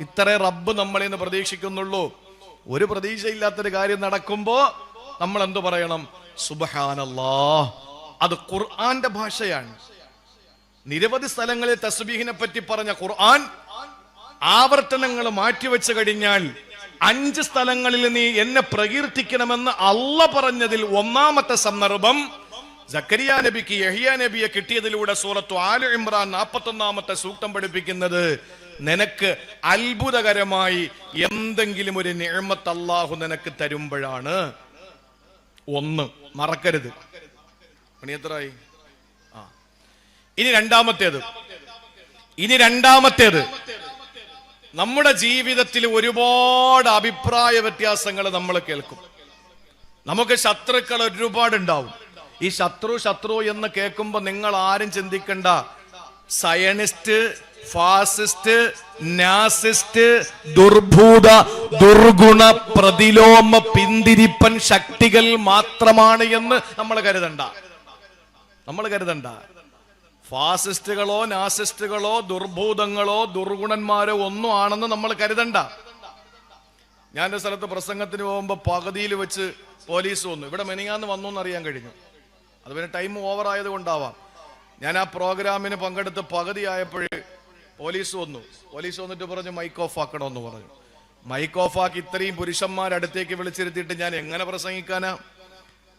ഇത്രേ റബ്ബ് നമ്മളിൽ നിന്ന് പ്രതീക്ഷിക്കുന്നുള്ളൂ. ഒരു പ്രതീക്ഷയില്ലാത്തൊരു കാര്യം നടക്കുമ്പോ നമ്മൾ എന്തു പറയണം? സുബ്ഹാനല്ലാഹ്. അത് ഖുർആന്റെ ഭാഷയാണ്. നിരവധി സ്ഥലങ്ങളിൽ തസ്ബീഹിനെ പറ്റി പറഞ്ഞ ഖുർആൻ ആവർത്തനങ്ങൾ മാറ്റിവെച്ചു കഴിഞ്ഞാൽ 5 സ്ഥലങ്ങളിൽ നീ എന്നെ പ്രകീർത്തിക്കണമെന്ന് അല്ലാഹ് പറഞ്ഞതിൽ ഒന്നാമത്തെ സന്ദർഭം സക്കരിയ നബിക്ക് യഹ്യ നബിയെ കിട്ടിയതിലൂടെ സൂറത്തു ആലു ഇമ്രാൻ 41-ാമത്തെ സൂക്തം പഠിപ്പിക്കുന്നത്, നിനക്ക് അത്ഭുതകരമായി എന്തെങ്കിലും ഒരു നിഅമത്ത് അല്ലാഹു നിനക്ക് തരുമ്പോഴാണ്. ഒന്ന് മറക്കരുത്. എത്രയായി? ഇനി രണ്ടാമത്തേത് നമ്മുടെ ജീവിതത്തിൽ ഒരുപാട് അഭിപ്രായ വ്യത്യാസങ്ങൾ നമ്മൾ കേൾക്കും. നമുക്ക് ശത്രുക്കൾ ഒരുപാടുണ്ടാവും. ഈ ശത്രു എന്ന് കേൾക്കുമ്പോ നിങ്ങൾ ആരും ചിന്തിക്കണ്ട സയനിസ്റ്റ്, ഫാസിസ്റ്റ്, നാസിസ്റ്റ്, ദുർഭൂത ദുർഗുണ പ്രതിലോമ പിന്തിരിപ്പൻ ശക്തികൾ മാത്രമാണ് എന്ന് നമ്മൾ കരുതണ്ട. ഫാസിസ്റ്റുകളോ നാസിസ്റ്റുകളോ ദുർഭൂതങ്ങളോ ദുർഗുണന്മാരോ ഒന്നും ആണെന്ന് നമ്മൾ കരുതണ്ട. ഞാൻ ഒരു സ്ഥലത്ത് പ്രസംഗത്തിന് പോകുമ്പോൾ പകുതിയിൽ വെച്ച് പോലീസ് വന്നു. ഇവിടെ മെനിങ്ങാന്ന് വന്നു എന്നറിയാൻ കഴിഞ്ഞു. അത് പിന്നെ ടൈം ഓവർ ആയത് കൊണ്ടാവാം. ഞാൻ ആ പ്രോഗ്രാമിന് പങ്കെടുത്ത് പകുതിയായപ്പോഴേ പോലീസ് വന്നിട്ട് പറഞ്ഞു മൈക്ക് ഓഫ് ആക്കണമെന്ന് പറഞ്ഞു. മൈക്ക് ഓഫ് ആക്കി ഇത്രയും പുരുഷന്മാരടുത്തേക്ക് വിളിച്ചിരുത്തിയിട്ട് ഞാൻ എങ്ങനെ പ്രസംഗിക്കാനാ?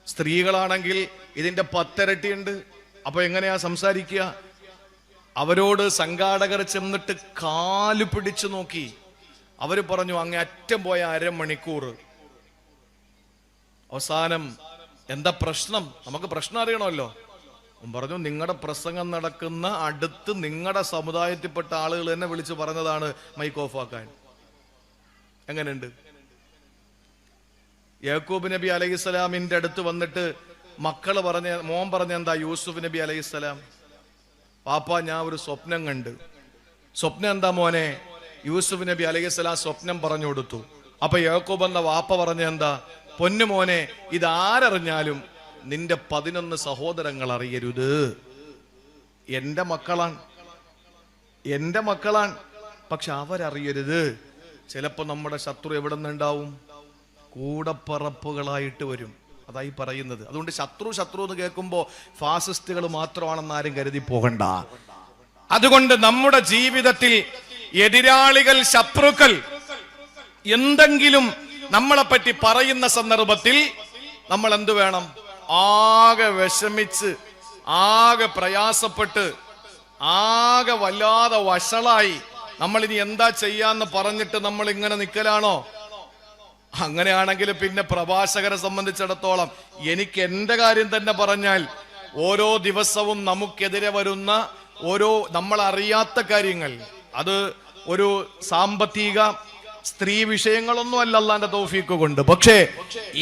സ്ത്രീകളാണെങ്കിൽ ഇതിന്റെ 10 ഇരട്ടിയുണ്ട്. അപ്പൊ എങ്ങനെയാ സംസാരിക്കുക? അവരോട് സംഘാടകർ ചെന്നിട്ട് കാല് പിടിച്ചു നോക്കി. അവര് പറഞ്ഞു അങ്ങേ അറ്റം പോയ 1/2 മണിക്കൂർ. അവസാനം എന്താ പ്രശ്നം? നമുക്ക് പ്രശ്നം അറിയണമല്ലോ. പറഞ്ഞു നിങ്ങളുടെ പ്രസംഗം നടക്കുന്ന അടുത്ത് നിങ്ങളുടെ സമുദായത്തിൽപ്പെട്ട ആളുകൾ തന്നെ വിളിച്ചു പറഞ്ഞതാണ് മൈക്ക് ഓഫ് ആക്കാൻ. എങ്ങനെയുണ്ട്? യാക്കൂബ് നബി അലൈഹിസ്സലാമിന്റെ അടുത്ത് വന്നിട്ട് മോൻ പറഞ്ഞ എന്താ? യൂസുഫ് നബി അലൈഹിസ്സലാം, പാപ്പ ഞാൻ ഒരു സ്വപ്നം കണ്ട്. സ്വപ്നം എന്താ മോനെ? യൂസുഫ് നബി അലൈഹിസ്സലാം സ്വപ്നം പറഞ്ഞു കൊടുത്തു. അപ്പൊ യാക്കൂബ് എന്ന വാപ്പ പറഞ്ഞ എന്താ? പൊന്നു മോനെ, ഇതാരറിഞ്ഞാലും നിന്റെ 11 സഹോദരങ്ങൾ അറിയരുത്. എന്റെ മക്കളാണ്, പക്ഷെ അവരറിയരുത്. ചിലപ്പോ നമ്മുടെ ശത്രു എവിടെ നിന്നുണ്ടാവും? കൂടപ്പറപ്പുകളായിട്ട് വരും. അതായി പറയുന്നത്. അതുകൊണ്ട് ശത്രു എന്ന് കേൾക്കുമ്പോ ഫാസിസ്റ്റുകൾ മാത്രമാണെന്ന് ആരും കരുതി പോകണ്ട. അതുകൊണ്ട് നമ്മുടെ ജീവിതത്തിൽ എതിരാളികൾ, ശത്രുക്കൾ എന്തെങ്കിലും നമ്മളെ പറ്റി പറയുന്ന സന്ദർഭത്തിൽ നമ്മൾ എന്ത് വേണം? ആകെ വിഷമിച്ച്, ആകെ പ്രയാസപ്പെട്ട്, ആകെ വല്ലാതെ വഷളായി നമ്മൾ ഇനി എന്താ ചെയ്യാന്ന് പറഞ്ഞിട്ട് നമ്മൾ ഇങ്ങനെ നിൽക്കലാണോ? അങ്ങനെയാണെങ്കിൽ പിന്നെ പ്രഭാഷകരെ സംബന്ധിച്ചിടത്തോളം എനിക്ക് എന്റെ കാര്യം തന്നെ പറഞ്ഞാൽ ഓരോ ദിവസവും നമുക്കെതിരെ വരുന്ന ഓരോ നമ്മൾ അറിയാത്ത കാര്യങ്ങൾ, അത് ഒരു സാമ്പത്തിക സ്ത്രീ വിഷയങ്ങളൊന്നും അല്ല അല്ലാന്റെ തൗഫീഖ് കൊണ്ട്. പക്ഷേ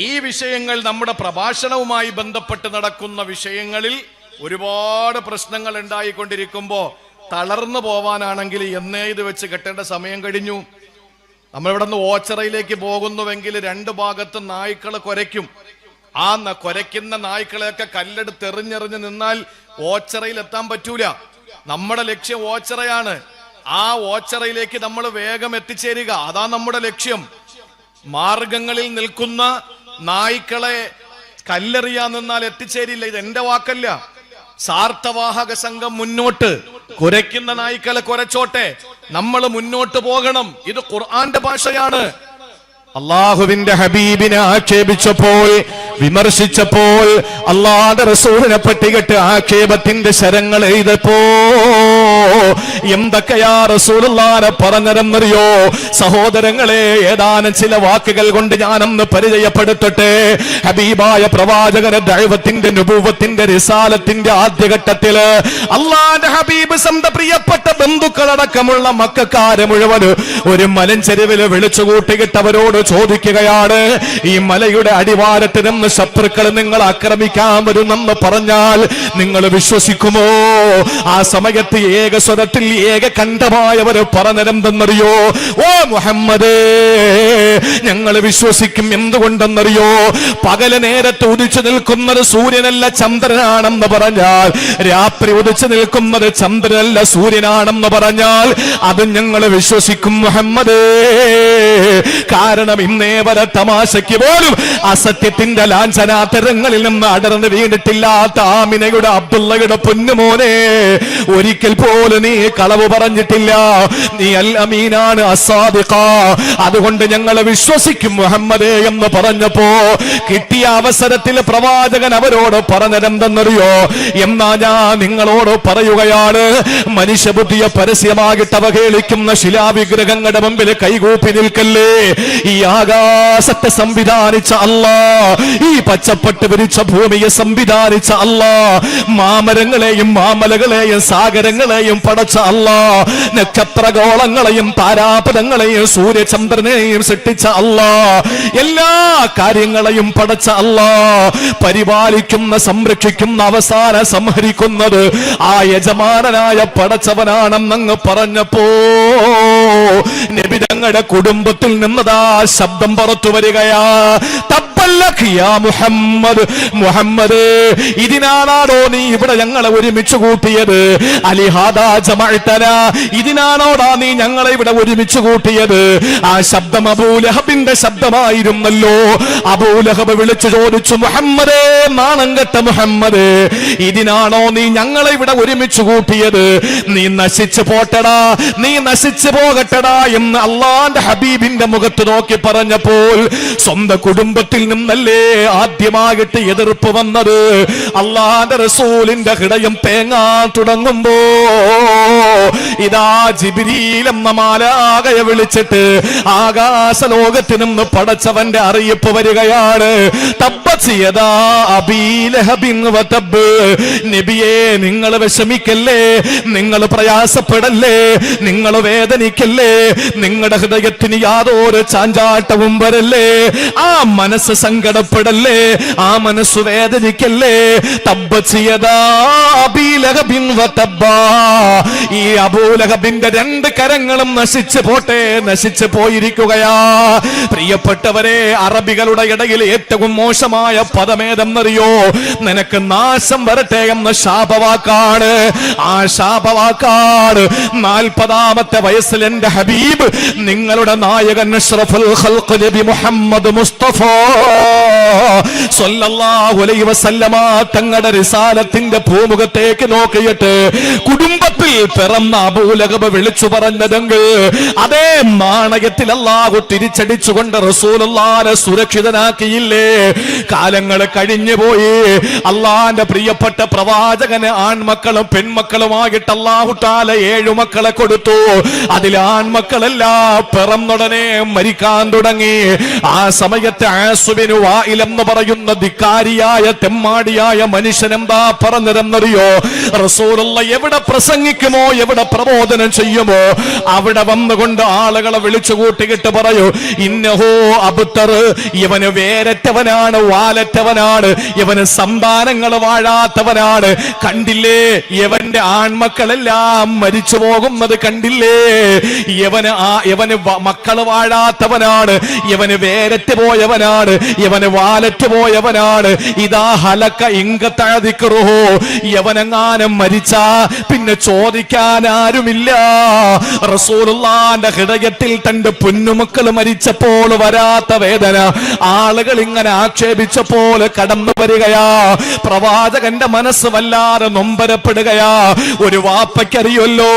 ഈ വിഷയങ്ങൾ നമ്മുടെ പ്രഭാഷണവുമായി ബന്ധപ്പെട്ട് നടക്കുന്ന വിഷയങ്ങളിൽ ഒരുപാട് പ്രശ്നങ്ങൾ ഉണ്ടായിക്കൊണ്ടിരിക്കുമ്പോ തളർന്നു പോവാനാണെങ്കിൽ എന്നേ ഇത് വെച്ച് കെട്ടേണ്ട സമയം കഴിഞ്ഞു. നമ്മളിവിടെ നിന്ന് ഓച്ചറയിലേക്ക് പോകുന്നുവെങ്കിൽ 2 ഭാഗത്ത് നായ്ക്കളെ കുരയ്ക്കും. ആ കുരയ്ക്കുന്ന നായ്ക്കളെയൊക്കെ കല്ലെടുത്ത് എറിഞ്ഞെറിഞ്ഞ് നിന്നാൽ ഓച്ചറയിൽ എത്താൻ പറ്റൂല. നമ്മുടെ ലക്ഷ്യം ഓച്ചറയാണ്. ആ ഓച്ചറയിലേക്ക് നമ്മൾ വേഗം എത്തിച്ചേരുക, അതാ നമ്മുടെ ലക്ഷ്യം. മാർഗങ്ങളിൽ നിൽക്കുന്ന നായ്ക്കളെ കല്ലെറിയാൻ നിന്നാൽ എത്തിച്ചേരില്ല. ഇത് എന്റെ വാക്കല്ല. സാർത്ഥവാഹക സംഘം മുന്നോട്ട്, കുരയ്ക്കുന്ന നായ്ക്കളെ കുരച്ചോട്ടെ, നമ്മൾ മുന്നോട്ട് പോകണം. ഇത് ഖുർആന്റെ ഭാഷയാണ്. അള്ളാഹുവിന്റെ ഹബീബിനെ ആക്ഷേപിച്ചപ്പോൾ, വിമർശിച്ചപ്പോൾ, അള്ളാഹുവിന്റെ റസൂലിനെ പറ്റികെട്ട് ആക്ഷേപത്തിന്റെ ശരങ്ങൾ എഴുതപ്പോ എന്തൊക്കെയാ റസൂലുള്ളാഹിനെ പറഞ്ഞതെന്നറിയോ? സഹോദരങ്ങളെ, ഏതാനും ചില വാക്കുകൾ കൊണ്ട് ഞാനൊന്ന് പരിചയപ്പെടുത്തട്ടെ. ഹബീബായ പ്രവാചകന്റെ ദഅവത്തിന്റെ, നുബുവത്തിന്റെ, റിസാലത്തിന്റെ ആദ്യഘട്ടത്തില് അള്ളാഹുവിന്റെ ഹബീബ് സ്വന്തം പ്രിയപ്പെട്ട ബന്ധുക്കളടക്കമുള്ള മക്കക്കാരെ മുഴുവൻ ഒരു മലഞ്ചെരുവില് വിളിച്ചുകൂട്ടിയിട്ട് അവരോട് ചോദിക്കുകയാണ്, ഈ മലയുടെ അടിവാരത്തിൽ നിന്ന് ശത്രുക്കൾ നിങ്ങൾ ആക്രമിക്കാൻ വരുന്നെന്ന് പറഞ്ഞാൽ നിങ്ങൾ വിശ്വസിക്കുമോ? ആ സമയത്ത് ഏകസ്വരത്തിൽ ഏകകണ്ഠമായവർ പറഞ്ഞതെന്തെന്നറിയോ? ഓ മുഹമ്മദ്, ഞങ്ങൾ വിശ്വസിക്കും. എന്തുകൊണ്ടെന്നറിയോ? പകല് നേരത്ത് ഉദിച്ചു നിൽക്കുന്നത് സൂര്യനല്ല ചന്ദ്രനാണെന്ന് പറഞ്ഞാൽ, രാത്രി ഉദിച്ചു നിൽക്കുന്നത് ചന്ദ്രനല്ല സൂര്യനാണെന്ന് പറഞ്ഞാൽ അത് ഞങ്ങൾ വിശ്വസിക്കും മുഹമ്മദ്. കാരണം ഇന്നേ വരെ തമാശയ്ക്ക് പോലും അസത്യത്തിന്റെ ലാഞ്ചനാതരങ്ങളിൽ നിന്ന് അടർന്ന് വീണിട്ടില്ലാത്ത ആമിനയുടെ, അബ്ദുള്ളയുടെ പൊന്നുമോനെ, ഒരിക്കൽ പോലും നീ കളവ് പറഞ്ഞിട്ടില്ല. നീ അൽ അമീനാണ്, അസ്സാദിഖ. അതുകൊണ്ട് ഞങ്ങൾ വിശ്വസിക്കും മുഹമ്മദേ എന്ന് പറഞ്ഞപ്പോ കിട്ടിയ അവസരത്തിൽ പ്രവാചകൻ അവരോട് പറഞ്ഞതെന്തെന്നറിയോ? എന്നാ ഞാൻ നിങ്ങളോട് പറയുകയാണ്, മനുഷ്യബുദ്ധിയെ പരസ്യമായിട്ട് അവഹേളിക്കുന്ന ശിലാവിഗ്രഹങ്ങളുടെ മുമ്പിൽ കൈകൂപ്പി നിൽക്കല്ലേ. ഈ ആകാശത്തെ സംവിധാനിച്ച അല്ലാ, ഈ പച്ചപ്പട്ട് വിരിച്ച ഭൂമിയെ സംവിധാനിച്ച അല്ലാ, മാമരങ്ങളെയും മാമലകളെയും സാഗരങ്ങളെയും പടച്ച അല്ലാ, നക്ഷത്രഗോളങ്ങളെയും താരാപഥങ്ങളെയും സൂര്യചന്ദ്രനെയും സൃഷ്ടിച്ച അല്ലാ, എല്ലാ കാര്യങ്ങളെയും പടച്ച അല്ലാ, പരിപാലിക്കുന്ന സംരക്ഷിക്കുന്ന അവസാന സംഹരിക്കുന്നത് ആ യജമാനനായ പടച്ചവനാണെന്നങ്ങ് പറഞ്ഞപ്പോ നബി തങ്ങളുടെ കുടുംബത്തിൽ നിന്നതാ ശബ്ദം പുറത്തു വരികയാ. മുഹമ്മദ്, മുഹമ്മദ്, ഇതിനാണോ നീ ഇവിടെ ഞങ്ങളെ ഒരുമിച്ച് കൂട്ടിയത്? അലിഹാദാ ജമഅതനാ, ഇതിനാണോടാ നീ ഞങ്ങളെ ഇവിടെ ഒരുമിച്ച് കൂട്ടിയത്? ആ ശബ്ദം അബൂലഹബിന്റെ ശബ്ദമായിരുന്നല്ലോ. അബൂലഹബ് വിളിച്ചു ചോദിച്ചു, മുഹമ്മദേ, നാണം കെട്ട മുഹമ്മദ്, ഇതിനാണോ നീ ഞങ്ങളെ ഇവിടെ ഒരുമിച്ച് കൂട്ടിയത്? നീ നശിച്ചു പോട്ടടാ, നീ നശിച്ചു പോകട്ടടാ എന്ന് അള്ളാന്റെ ഹബീബിന്റെ മുഖത്ത് നോക്കി പറഞ്ഞപ്പോൾ സ്വന്തം കുടുംബത്തിൽ നിന്നല്ലേ ആദ്യമായിട്ട് എതിർപ്പ് വന്നത്? അള്ളാന്റെ റസൂലിന്റെ ഹൃദയം തേങ്ങാൻ തുടങ്ങുമ്പോ ഇതാ ജിബ്രീൽ എന്ന മാലാഖയെ വിളിച്ചിട്ട് ആകാശ ലോകത്ത് നിന്ന് പടച്ചവന്റെ അറിയിപ്പ് വരികയാണ്. തബ്ബത് യദാ അബീ ലഹബിൻ വതബ്, നബിയേ, നിങ്ങൾ വിഷമിക്കല്ലേ, നിങ്ങൾ പ്രയാസപ്പെടല്ലേ, നിങ്ങൾ വേദനിക്കല്ലേ, നിങ്ങളുടെ ഹൃദയത്തിന് യാതൊരു ചാഞ്ചാട്ടവും വരല്ലേ, ആ മനസ്സ് സങ്കടപ്പെടല്ലേ, ആ മനസ്സ് വേദനിക്കല്ലേ. തബ്ബത് യദാ അബീ ലഹബിൻ വതബ, ഈ അബൂലഹബിന്റെ രണ്ട് കരങ്ങളും നശിച്ചു പോട്ടെ, നശിച്ചു പോയിരിക്കുകയാ. പ്രിയപ്പെട്ടവരെ, അറബികളുടെ ഇടയിൽ ഏറ്റവും മോശമായ പദമേതെന്നറിയോ? നിനക്ക് നാശം വരട്ടെ എന്ന ശാപവാക്കാണ്. ആ ശാപവാക്കാണ് 40ാമത്തെ വയസ്സിൽ എന്റെ ഹബീബ്, നിങ്ങളുടെ നായകൻ അഷ്റഫുൽ ഖൽഖ് നബി മുഹമ്മദ് മുസ്തഫ സ്വല്ലല്ലാഹു അലൈഹി വസല്ലമ തങ്ങളുടെ റിസാലത്തിന്റെ ഭൂമുഖത്തേക്ക് നോക്കിയിട്ട് കുടുംബത്തിൽ പിറന്ന അബൂലഹബ് വിളിച്ചു പറഞ്ഞതെങ്കിൽ അതേ നാണയത്തിൽ അല്ലാഹു തിരിച്ചടിച്ചുകൊണ്ട് റസൂലുള്ളാഹിനെ സുരക്ഷിതനാക്കിയില്ലേ? കാലങ്ങൾ കഴിഞ്ഞു പോയി. അള്ളാന്റെ പ്രിയപ്പെട്ട പ്രവാചകന് ആൺമക്കളും പെൺമക്കളുമായിട്ട് അല്ലാഹു തആല 7 മക്കളെ കൊടുത്തു. അതിൽ ആൺമക്കളെല്ലാം പിറന്നുടനെ മരിക്കാൻ തുടങ്ങി. ആ സമയത്ത് ആസുബിനു വായിൽ എന്ന് പറയുന്ന ധിക്കാരിയായ തെമ്മാടിയായ മനുഷ്യൻ എന്താ പറഞ്ഞതെന്നറിയോ? റസൂലുള്ള എവിടെ പ്രസംഗിക്കുമോ, എവിടെ പ്രബോധനം ചെയ്യുമോ, അവിടെ വന്നുകൊണ്ട് ആളുകളെ വിളിച്ചു കൂട്ടിയിട്ട് പറയൂ, ഇന്നഹോ അബ്തർ, ഇവന് വേരറ്റവനാണ്, വാലറ്റവനാണ്, ഇവന് സന്താനങ്ങൾ വാഴാത്തവനാണ്. കണ്ടില്ലേ, ഇവന്റെ ആൺമക്കളെല്ലാം മരിച്ചു പോകുന്നത് കണ്ടില്ലേ? ഇവന് മക്കള് വാഴാത്തവനാണ്, ഇവന് വേരറ്റ് പോയവനാണ്, ഇവന് വാലറ്റ് പോയവനാണ്. ഇതാ ഹലക്ക ഇങ്കത്തഴതിക്കറുഹോ, യവനെങ്ങാനും മരിച്ചാ പിന്നെ ചോദിക്കാൻ ആരുമില്ല. റസൂലുള്ളാന്റെ ഹൃദയത്തിൽ തന്റെ പൊന്നുമക്കൾ മരിച്ചപ്പോൾ വരാത്ത വേദന ആളുകൾ ഇങ്ങനെ ആക്ഷേപിച്ചപ്പോൾ കടന്നു വരികയാ. പ്രവാചകന്റെ മനസ്സ് വല്ലാതെ നൊമ്പരപ്പെടുകയാ. ഒരു വാപ്പയ്ക്കറിയല്ലോ,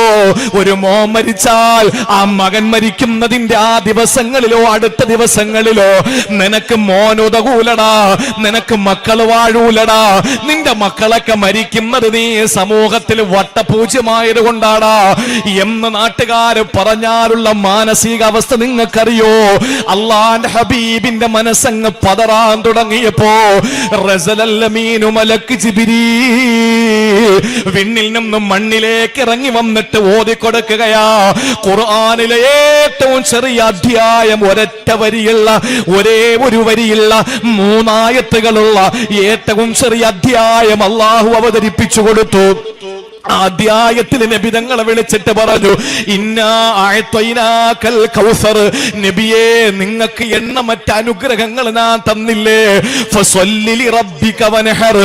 ഒരു മോൻ മരിച്ചാൽ ആ മകൻ മരിക്കുന്നതിന്റെ ആ ദിവസങ്ങളിലോ അടുത്ത ദിവസങ്ങളിലോ നിനക്ക് മോനുതകൂലടാ, നിനക്ക് മക്കൾ വാഴൂലടാ, നിന്റെ മക്കളൊക്കെ മരിക്കുന്നത് നീ സമൂഹത്തിൽ വട്ടപൂജ്യമായത് കൊണ്ടാടാ എന്ന് നാട്ടുകാര് പറഞ്ഞാലുള്ള മാനസികാവസ്ഥ നിങ്ങൾക്കറിയോ? അള്ളാന്റെ ഹബീബിന്റെ മനസ്സങ്ങ് പതറാൻ തുടങ്ങിയപ്പോ മലക്ക് ജിബ്രീൽ വിണ്ണിൽ നിന്നും മണ്ണിലേക്ക് ഇറങ്ങി വന്നിട്ട് ഓതിക്കൊടുക്കുകയാ. ഖുർആനിലെ ഏറ്റവും ചെറിയ അധ്യായം, ഒരൊറ്റ വരിയുള്ള, ഒരേ ഒരു വരിയുള്ള 3 ആയത്തുകളുള്ള ഏറ്റവും ചെറിയ അധ്യായം അള്ളാഹു അവതരിപ്പിച്ചു കൊടുത്തു. അധ്യായത്തിൽ നബി തങ്ങളെ വിളിച്ചിട്ട് പറഞ്ഞു, ഇന്നാ അഅ്തൈനാകൽ കൗസർ, നബിയേ, നിങ്ങൾക്ക് എണ്ണമറ്റ അനുഗ്രഹങ്ങൾ ഞാൻ തന്നില്ലേ? ഫസല്ലി ലിറബ്ബിക വൻഹർ,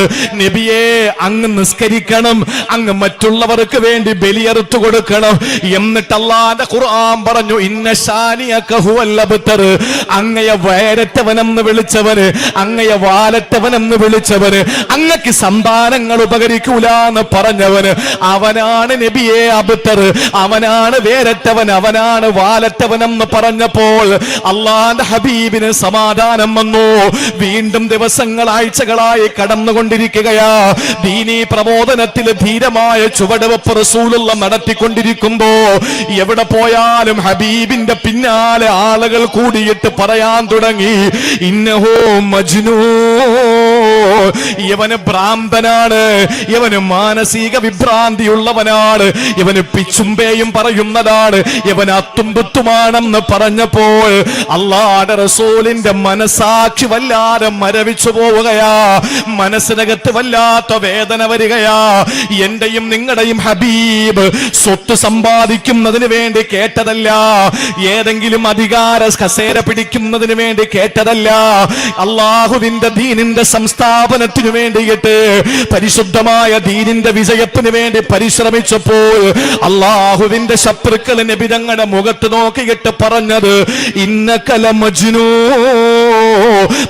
നബിയേ, അങ്ങ് നിസ്കരിക്കണം, അങ്ങ് മറ്റുള്ളവർക്ക് വേണ്ടി ബലിയറുത്തു കൊടുക്കണം. എന്നിട്ട് അല്ലാഹുവിന്റെ ഖുർആൻ പറഞ്ഞു, ഇന്ന ശാനിയക ഹുവൽ അബ്തർ, അങ്ങയെ വയരറ്റവനെന്ന് വിളിച്ചവന്, അങ്ങയെ വാലറ്റവനെന്ന് വിളിച്ചവന്, അങ്ങക്ക് സന്താനങ്ങൾ ഉപകരിക്കൂല എന്ന് പറഞ്ഞവന് അവനാണ് നബിയെ അബ്തർ, അവനാണ് വേരറ്റവൻ, അവനാണ് വാലറ്റവനെന്ന് പറഞ്ഞപ്പോൾ അള്ളാന്റെ ഹബീബിന് സമാധാനം വന്നു. വീണ്ടും ദിവസങ്ങൾ ആഴ്ചകളായി കടന്നുകൊണ്ടിരിക്കുകയാ. ദീനീ പ്രബോധനത്തിൽ ധീരമായ ചുവടുവെപ്പ് റസൂലുള്ള നടത്തിക്കൊണ്ടിരിക്കുമ്പോ എവിടെ പോയാലും ഹബീബിന്റെ പിന്നാലെ ആളുകൾ കൂടിയിട്ട് പറയാൻ തുടങ്ങി, ഇന്നഹോ മജ്നൂൻ, ഇവന് ഭ്രാന്തനാണ്, ഇവന് മാനസിക വിഭ്രാന്തിയുള്ളവനാണ്, ഇവന് പിച്ചുമ്പേയും പറയുന്നതാണ്, ഇവൻ അത്തുംപുത്തുമാണെന്ന് പറഞ്ഞപ്പോൾ അല്ലാഹുവിന്റെ റസൂലിന്റെ മനസാക്ഷി വല്ലാതെ മരവിച്ചു പോവുകയാ. മനസ്സിനകത്ത് വല്ലാത്ത വേദന വരികയാ. എന്റെയും നിങ്ങളുടെയും ഹബീബ് സ്വത്ത് സമ്പാദിക്കുന്നതിന് വേണ്ടി കേട്ടതല്ല, ഏതെങ്കിലും അധികാര കസേര പിടിക്കുന്നതിന് വേണ്ടി കേട്ടതല്ല, അള്ളാഹുവിന്റെ ദീനിന്റെ സംസ്ഥാപനത്തിനു വേണ്ടിയിട്ട് പരിശുദ്ധമായ ദീനിന്റെ വിജയത്തിന് വേണ്ടി പരിശ്രമിച്ചപ്പോൾ അള്ളാഹുവിന്റെ ശത്രുക്കൾ നബി തങ്ങളുടെ മുഖത്ത് നോക്കിയിട്ട് പറഞ്ഞത്, ഇന്നകല മജ്നൂ,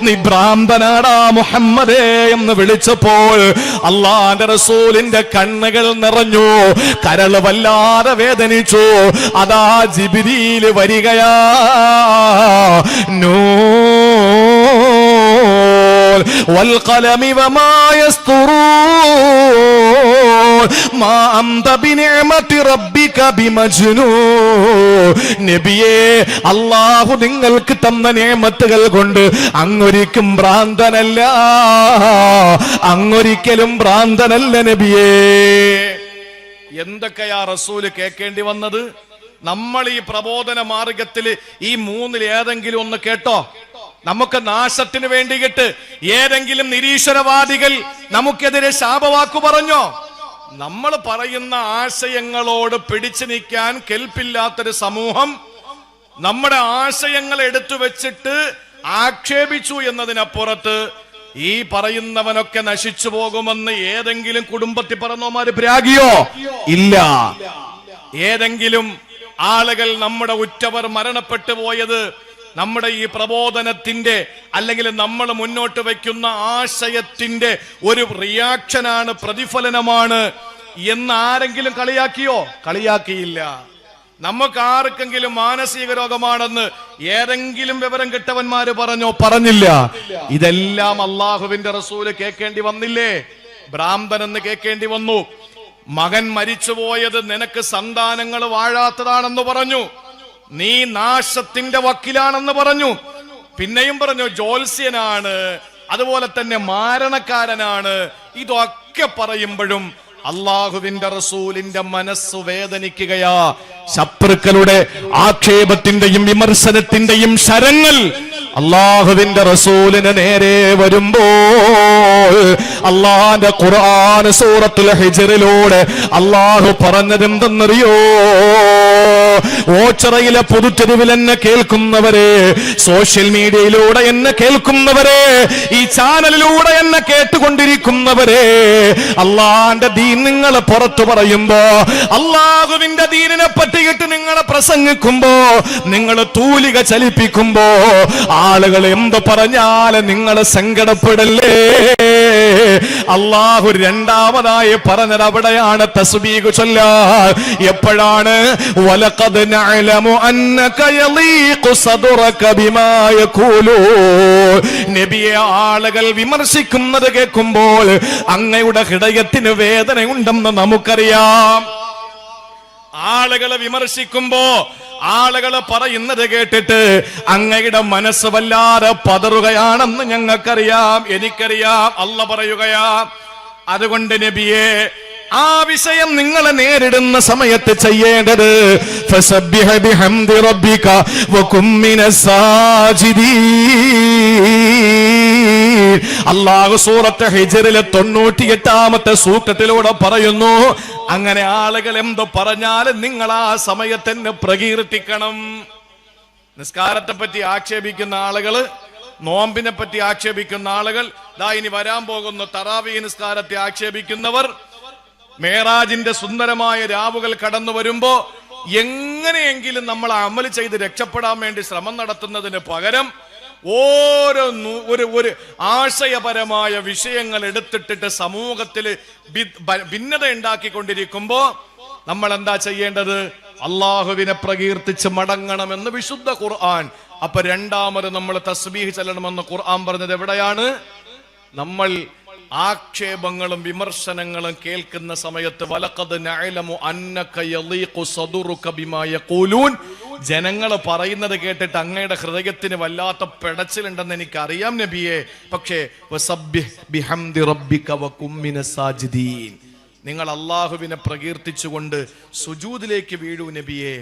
നീ ഭ്രാന്തനാടാ മുഹമ്മദേ എന്ന് വിളിച്ചപ്പോൾ അള്ളാന്റെ റസൂലിന്റെ കണ്ണുകൾ നിറഞ്ഞു, കരൾ വല്ലാതെ വേദനിച്ചു. അതാ ജിബ്രീൽ വരികയാ. والقلم وما يسطرون ما أنت بنعمة ربك بمجنون. നബിയേ, അല്ലാഹു നിങ്ങൾക്ക് തന്ന നിഅമത്തുകൾ കൊണ്ട് അങ്ങൊരിക്കും ഭ്രാന്തനല്ല, അങ്ങൊരിക്കലും ഭ്രാന്തനല്ല നബിയേ. എന്തൊക്കെയാ റസൂല് കേൾക്കേണ്ടി വന്നത്? നമ്മൾ ഈ പ്രബോധന മാർഗത്തിൽ ഈ മൂന്നിൽ ഏതെങ്കിലും ഒന്ന് കേട്ടോ? നമുക്ക് നാശത്തിന് വേണ്ടിയിട്ട് ഏതെങ്കിലും നിരീശ്വരവാദികൾ നമുക്കെതിരെ ശാപവാക്കു പറഞ്ഞോ? നമ്മൾ പറയുന്ന ആശയങ്ങളോട് പിടിച്ചു നിൽക്കാൻ കെൽപ്പില്ലാത്തൊരു സമൂഹം നമ്മുടെ ആശയങ്ങൾ എടുത്തു വെച്ചിട്ട് ആക്ഷേപിച്ചു എന്നതിനപ്പുറത്ത് ഈ പറയുന്നവനൊക്കെ നശിച്ചു പോകുമെന്ന് ഏതെങ്കിലും കുടുംബത്തിൽ പറഞ്ഞോമാര് പ്രാഗിയോ? ഇല്ല. ഏതെങ്കിലും ആളുകൾ നമ്മുടെ ഉറ്റവർ മരണപ്പെട്ടു പോയത് നമ്മുടെ ഈ പ്രബോധനത്തിന്റെ അല്ലെങ്കിൽ നമ്മൾ മുന്നോട്ട് വയ്ക്കുന്ന ആശയത്തിന്റെ ഒരു റിയാക്ഷനാണ്, പ്രതിഫലനമാണ് എന്ന് ആരെങ്കിലും കളിയാക്കിയോ? കളിയാക്കിയില്ല. നമുക്ക് ആർക്കെങ്കിലും മാനസിക രോഗമാണെന്ന് ഏതെങ്കിലും വിവരം കിട്ടവന്മാര് പറഞ്ഞോ? പറഞ്ഞില്ല. ഇതെല്ലാം അള്ളാഹുവിന്റെ റസൂല് കേൾക്കേണ്ടി വന്നില്ലേ? ഭ്രാന്തനെന്ന് കേൾക്കേണ്ടി വന്നു. മകൻ മരിച്ചുപോയത് നിനക്ക് സന്താനങ്ങൾ വാഴാത്തതാണെന്ന് പറഞ്ഞു, നീ നാശത്തിന്റെ വക്കിലാണെന്ന് പറഞ്ഞു. പിന്നെയും പറഞ്ഞു ജ്യോത്സ്യനാണ്, അതുപോലെ തന്നെ മാരണക്കാരനാണ്. ഇതൊക്കെ പറയുമ്പോഴും അള്ളാഹുവിന്റെ റസൂലിന്റെ മനസ്സ് വേദനിക്കുകയാ. ശത്രുക്കളുടെ ആക്ഷേപത്തിന്റെയും വിമർശനത്തിന്റെയും ശരങ്ങൾ അള്ളാഹുവിന്റെ റസൂലിന് നേരെ വരുമ്പോൾ അള്ളാന്റെ ഖുർആൻ സൂറത്തുൽ ഹിജ്റിലൂടെ അള്ളാഹു പറഞ്ഞതെന്തെന്നറിയോ? ഓച്ചിറയിലെ പൊതുതെരുവിൽ എന്നെ കേൾക്കുന്നവരെ, സോഷ്യൽ മീഡിയയിലൂടെ എന്നെ കേൾക്കുന്നവരെ, ഈ ചാനലിലൂടെ എന്നെ കേട്ടുകൊണ്ടിരിക്കുന്നവരെ, അള്ളാന്റെ ദീൻ നിങ്ങൾ പുറത്തു പറയുമ്പോ, അള്ളാഹുവിന്റെ ദീനിനെ പറ്റിയിട്ട് നിങ്ങൾ പ്രസംഗിക്കുമ്പോ, നിങ്ങൾ തൂലിക ചലിപ്പിക്കുമ്പോ ആളുകൾ എന്ത് പറഞ്ഞാലും നിങ്ങൾ സങ്കടപ്പെടല്ലേ. അള്ളാഹു രണ്ടാമതായി പറഞ്ഞത് അവിടെയാണ് തസ്ബീഹ് ചൊല്ലാൻ. എപ്പോഴാണ്? വലഖദ് നഅലമു അന്നക യളീഖു സദ്റക ബിമാ യഖൂലൂൻ. നബിയെ, ആളുകൾ വിമർശിക്കുന്നത് കേൾക്കുമ്പോൾ അങ്ങയുടെ ഹൃദയത്തിന് വേദനയുണ്ടെന്ന് നമുക്കറിയാം. ആളുകളെ വിമർശിക്കുമ്പോ, ആളുകൾ പറയുന്നത് കേട്ടിട്ട് അങ്ങയുടെ മനസ്സ് വല്ലാതെ പതറുകയാണെന്ന് ഞങ്ങൾക്കറിയാം, എനിക്കറിയാം. അല്ലാഹു പറയുകയാ, അതുകൊണ്ട് നബിയെ, ആ വിഷയം നിങ്ങൾ നേരിടുന്ന സമയത്ത് ചെയ്യേണ്ടത് ഫസബ്ബിഹ ബിഹംദി റബ്ബിക വകും മിനസ് സാജിദീൻ. അല്ലാഹു സൂറത്ത് ഹിജ്റിലെ 98-ാമത്തെ സൂക്തത്തിലൂടെ പറയുന്നു, അങ്ങനെ ആളുകൾ എന്ത് പറഞ്ഞാലും നിങ്ങൾ ആ സമയത്തന്നെ പ്രകീർത്തിക്കണം. നിസ്കാരത്തെ പറ്റി ആക്ഷേപിക്കുന്ന ആളുകൾ, നോമ്പിനെ പറ്റി ആക്ഷേപിക്കുന്ന ആളുകൾ, ദാ ഇനി വരാൻ പോകുന്ന തറാവീഹ് നിസ്കാരത്തെ ആക്ഷേപിക്കുന്നവർ, മേറാജിന്റെ സുന്ദരമായ രാവുകൾ കടന്നു വരുമ്പോ എങ്ങനെയെങ്കിലും നമ്മൾ അമൽ ചെയ്ത് രക്ഷപ്പെടാൻ വേണ്ടി ശ്രമം നടത്തുന്നതിന് പകരം ഓരോ ഒരു ആശയപരമായ വിഷയങ്ങൾ എടുത്തിട്ടിട്ട് സമൂഹത്തിൽ ഭിന്നത ഉണ്ടാക്കിക്കൊണ്ടിരിക്കുമ്പോ നമ്മൾ എന്താ ചെയ്യേണ്ടത്? അള്ളാഹുവിനെ പ്രകീർത്തിച്ച് മടങ്ങണമെന്ന് വിശുദ്ധ ഖുർആൻ. അപ്പൊ രണ്ടാമത് നമ്മൾ തസ്ബീഹ് ചൊല്ലണമെന്ന് ഖുർആൻ പറഞ്ഞത് എവിടെയാണ്? നമ്മൾ ആക്ഷേപങ്ങളും വിമർശനങ്ങളും കേൾക്കുന്ന സമയത്ത് വലഖദ് നഅലമു അന്നക യളീഖു സദറുക ബിമാ യഖൂലൂൻ, ജനങ്ങൾ പറയുന്നത് കേട്ടിട്ട് അങ്ങയുടെ ഹൃദയത്തിന് വല്ലാത്ത പെടച്ചിലുണ്ടെന്ന് എനിക്കറിയാം നബിയെ. പക്ഷേ വസബ്ബിഹ് ബിഹംദി റബ്ബിക വകും മിനസ് സാജിദീൻ, നിങ്ങൾ അള്ളാഹുവിനെ പ്രകീർത്തിച്ചുകൊണ്ട് സുജൂദിലേക്ക് വീഴൂ നബിയെ.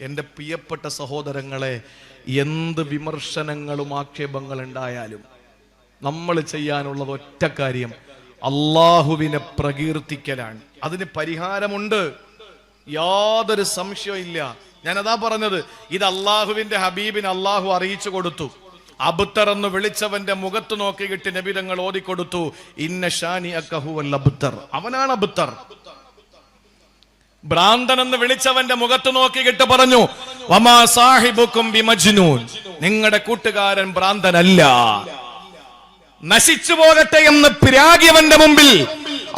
എൻ്റെ പ്രിയപ്പെട്ട സഹോദരങ്ങളെ, എന്ത് വിമർശനങ്ങളും ആക്ഷേപങ്ങൾ ഉണ്ടായാലും നമ്മൾ ചെയ്യാനുള്ളത് ഒറ്റ കാര്യം, അള്ളാഹുവിനെ പ്രകീർത്തിക്കലാണ്. അതിന് പരിഹാരമുണ്ട്, യാതൊരു സംശയവും ഇല്ല. ഞാനതാ പറഞ്ഞത്, ഇത് അള്ളാഹുവിന്റെ ഹബീബിന് അള്ളാഹു അറിയിച്ചു കൊടുത്തു. അബ്തർ എന്ന് വിളിച്ചവന്റെ മുഖത്ത് നോക്കിയിട്ട് നബി തങ്ങൾ ഓതിക്കൊടുത്തു, ഇന്ന ഷാനിഅക ഹുവൽ അബ്തർ, അവനാണ് അബ്തർ. ഭ്രാന്തൻ എന്ന് വിളിച്ചവന്റെ മുഖത്ത് നോക്കിയിട്ട് പറഞ്ഞു, വമാ സാഹിബുക്കും ബിമജ്നൂൻ, നിങ്ങളുടെ കൂട്ടുകാരൻ ഭ്രാന്തനല്ല. നശിച്ചു പോകട്ടെ എന്ന് പിരാകിയവന്റെ മുമ്പിൽ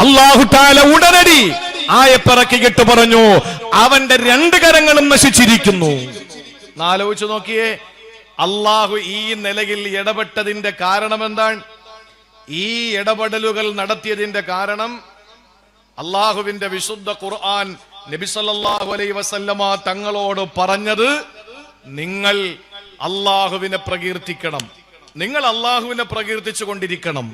അല്ലാഹു തആല ഉടനടി ആയത്തിറക്കിയിട്ട് പറഞ്ഞു, അവന്റെ രണ്ട് കരങ്ങളും നശിച്ചിരിക്കുന്നു. ആലോചിച്ചു നോക്കിയേ, അള്ളാഹു ഈ നിലയിൽ ഇടപെട്ടതിന്റെ കാരണം എന്താണ്? ഈ ഇടപെടലുകൾ നടത്തിയതിന്റെ കാരണം അള്ളാഹുവിന്റെ വിശുദ്ധ ഖുർആൻ നബി സല്ലല്ലാഹു അലൈഹി വസല്ലമ തങ്ങളോട് പറഞ്ഞത്, നിങ്ങൾ അള്ളാഹുവിനെ പ്രകീർത്തിക്കണം, നിങ്ങൾ അള്ളാഹുവിനെ പ്രകീർത്തിച്ചു കൊണ്ടിരിക്കണം.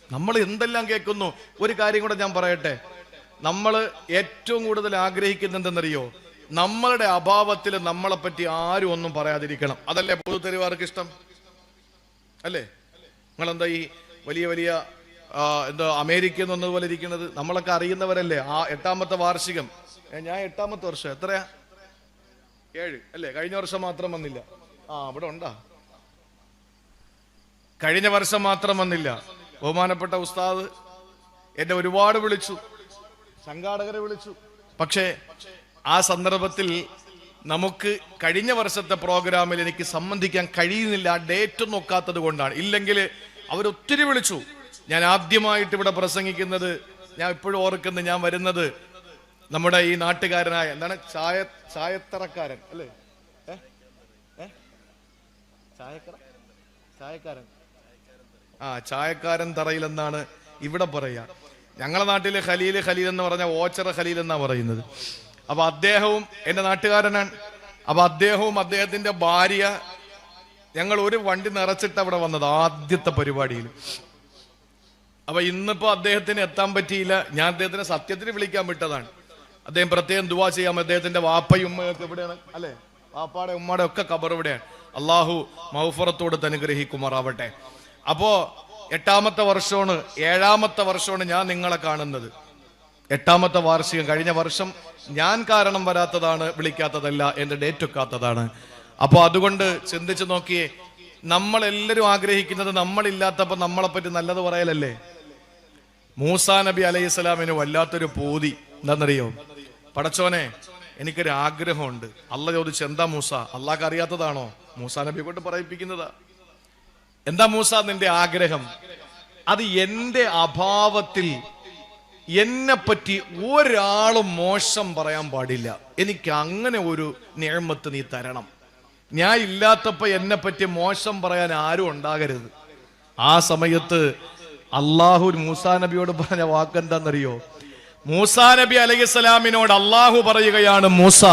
നമ്മൾ എന്തെല്ലാം കേൾക്കുന്നു. ഒരു കാര്യം കൂടെ ഞാൻ പറയട്ടെ, നമ്മൾ ഏറ്റവും കൂടുതൽ ആഗ്രഹിക്കുന്നത് എന്തെന്നറിയോ? നമ്മളുടെ അഭാവത്തിൽ നമ്മളെ പറ്റി ആരും ഒന്നും പറയാതിരിക്കണം. അതല്ലേ പൊതുതെരുവാർക്ക് ഇഷ്ടം അല്ലേ? നിങ്ങളെന്താ ഈ വലിയ വലിയ എന്താ അമേരിക്കയിൽ നിന്നതുപോലെ ഇരിക്കുന്നത്? നമ്മളൊക്കെ അറിയുന്നവരല്ലേ. ആ 8ാമത്തെ വാർഷികം, ഞാൻ 8ാമത്തെ വർഷം, എത്രയാ? 7 അല്ലേ? കഴിഞ്ഞ വർഷം മാത്രം വന്നില്ല. അവിടെ ഉണ്ടാ? കഴിഞ്ഞ വർഷം മാത്രം വന്നില്ല. ബഹുമാനപ്പെട്ട ഉസ്താദ് എന്നെ ഒരുപാട് വിളിച്ചു, സംഘാടകരെ വിളിച്ചു. പക്ഷേ ആ സന്ദർഭത്തിൽ നമുക്ക് കഴിഞ്ഞ വർഷത്തെ പ്രോഗ്രാമിൽ എനിക്ക് സംബന്ധിക്കാൻ കഴിയുന്നില്ല, ആ ഡേറ്റ് നോക്കാത്തത് കൊണ്ടാണ്. ഇല്ലെങ്കിൽ അവരൊത്തിരി വിളിച്ചു. ഞാൻ ആദ്യമായിട്ട് ഇവിടെ പ്രസംഗിക്കുന്നത്, ഞാൻ ഇപ്പോഴും ഓർക്കുന്നത്, ഞാൻ വരുന്നത് നമ്മുടെ ഈ നാട്ടുകാരനായ എന്താണ് ചായത്തറക്കാരൻ അല്ലേ? ചായക്കാരൻ ചായക്കാരൻ തറയിൽ എന്നാണ് ഇവിടെ പറയാ. ഞങ്ങളുടെ നാട്ടില് ഖലീൽ എന്ന് പറഞ്ഞ ഓച്ചറ ഖലീൽ എന്നാ പറയുന്നത്. അപ്പൊ അദ്ദേഹവും എന്റെ നാട്ടുകാരനാണ്. അപ്പൊ അദ്ദേഹവും അദ്ദേഹത്തിന്റെ ഭാര്യ, ഞങ്ങൾ ഒരു വണ്ടി നിറച്ചിട്ട് അവിടെ വന്നത് ആദ്യത്തെ പരിപാടിയിൽ. അപ്പൊ ഇന്നിപ്പോ അദ്ദേഹത്തിന് എത്താൻ പറ്റിയില്ല. ഞാൻ അദ്ദേഹത്തിനെ സത്യത്തിന് വിളിക്കാൻ വിട്ടതാണ്. അദ്ദേഹം പ്രത്യേകം ദുആ ചെയ്യാം. അദ്ദേഹത്തിന്റെ വാപ്പയും ഉമ്മയൊക്കെ എവിടെയാണ് അല്ലെ? വാപ്പാടെ ഉമ്മയുടെ ഒക്കെ ഖബർ ഇവിടെയാണ്. അള്ളാഹു മഗ്ഫിറത്തോട് അനുഗ്രഹിക്കുമാറാവട്ടെ. അപ്പോ 8ാമത്തെ വർഷമാണ്, 7ാമത്തെ വർഷമാണ് ഞാൻ നിങ്ങളെ കാണുന്നത്. 8ാമത്തെ വാർഷികം. കഴിഞ്ഞ വർഷം ഞാൻ കാരണം വരാത്തതാണ്, വിളിക്കാത്തതല്ല, എന്റെ ഡേറ്റ് വെക്കാത്തതാണ്. അപ്പൊ അതുകൊണ്ട് ചിന്തിച്ചു നോക്കിയേ, നമ്മളെല്ലാരും ആഗ്രഹിക്കുന്നത് നമ്മളില്ലാത്തപ്പോ നമ്മളെപ്പറ്റി നല്ലത് പറയലല്ലേ? മൂസാ നബി അലൈഹിസ്സലാമിന് വല്ലാത്തൊരു പൂതി. എന്താണെന്നറിയോ? പടച്ചോനെ, എനിക്കൊരു ആഗ്രഹമുണ്ട്. അള്ള ചോദിച്ചു, എന്താ മൂസ? അള്ളാഹ്ക്ക് അറിയാത്തതാണോ? മൂസാ നബി കൊണ്ട് പറയിപ്പിക്കുന്നതാ. എന്താ മൂസ നിന്റെ ആഗ്രഹം? അത് എന്റെ അഭാവത്തിൽ എന്നെ പറ്റി ഒരാളും മോശം പറയാൻ പാടില്ല. എനിക്ക് അങ്ങനെ ഒരു നിഅമത്ത് നീ തരണം. ഞാൻ ഇല്ലാത്തപ്പോ എന്നെ പറ്റി മോശം പറയാൻ ആരും ഉണ്ടാകരുത്. ആ സമയത്ത് അള്ളാഹു മൂസാ നബിയോട് പറഞ്ഞ വാക്കെന്താന്നറിയോ? മൂസാ നബി അലൈഹിസ്സലാമിനോട് അള്ളാഹു പറയുകയാണ്, മൂസ,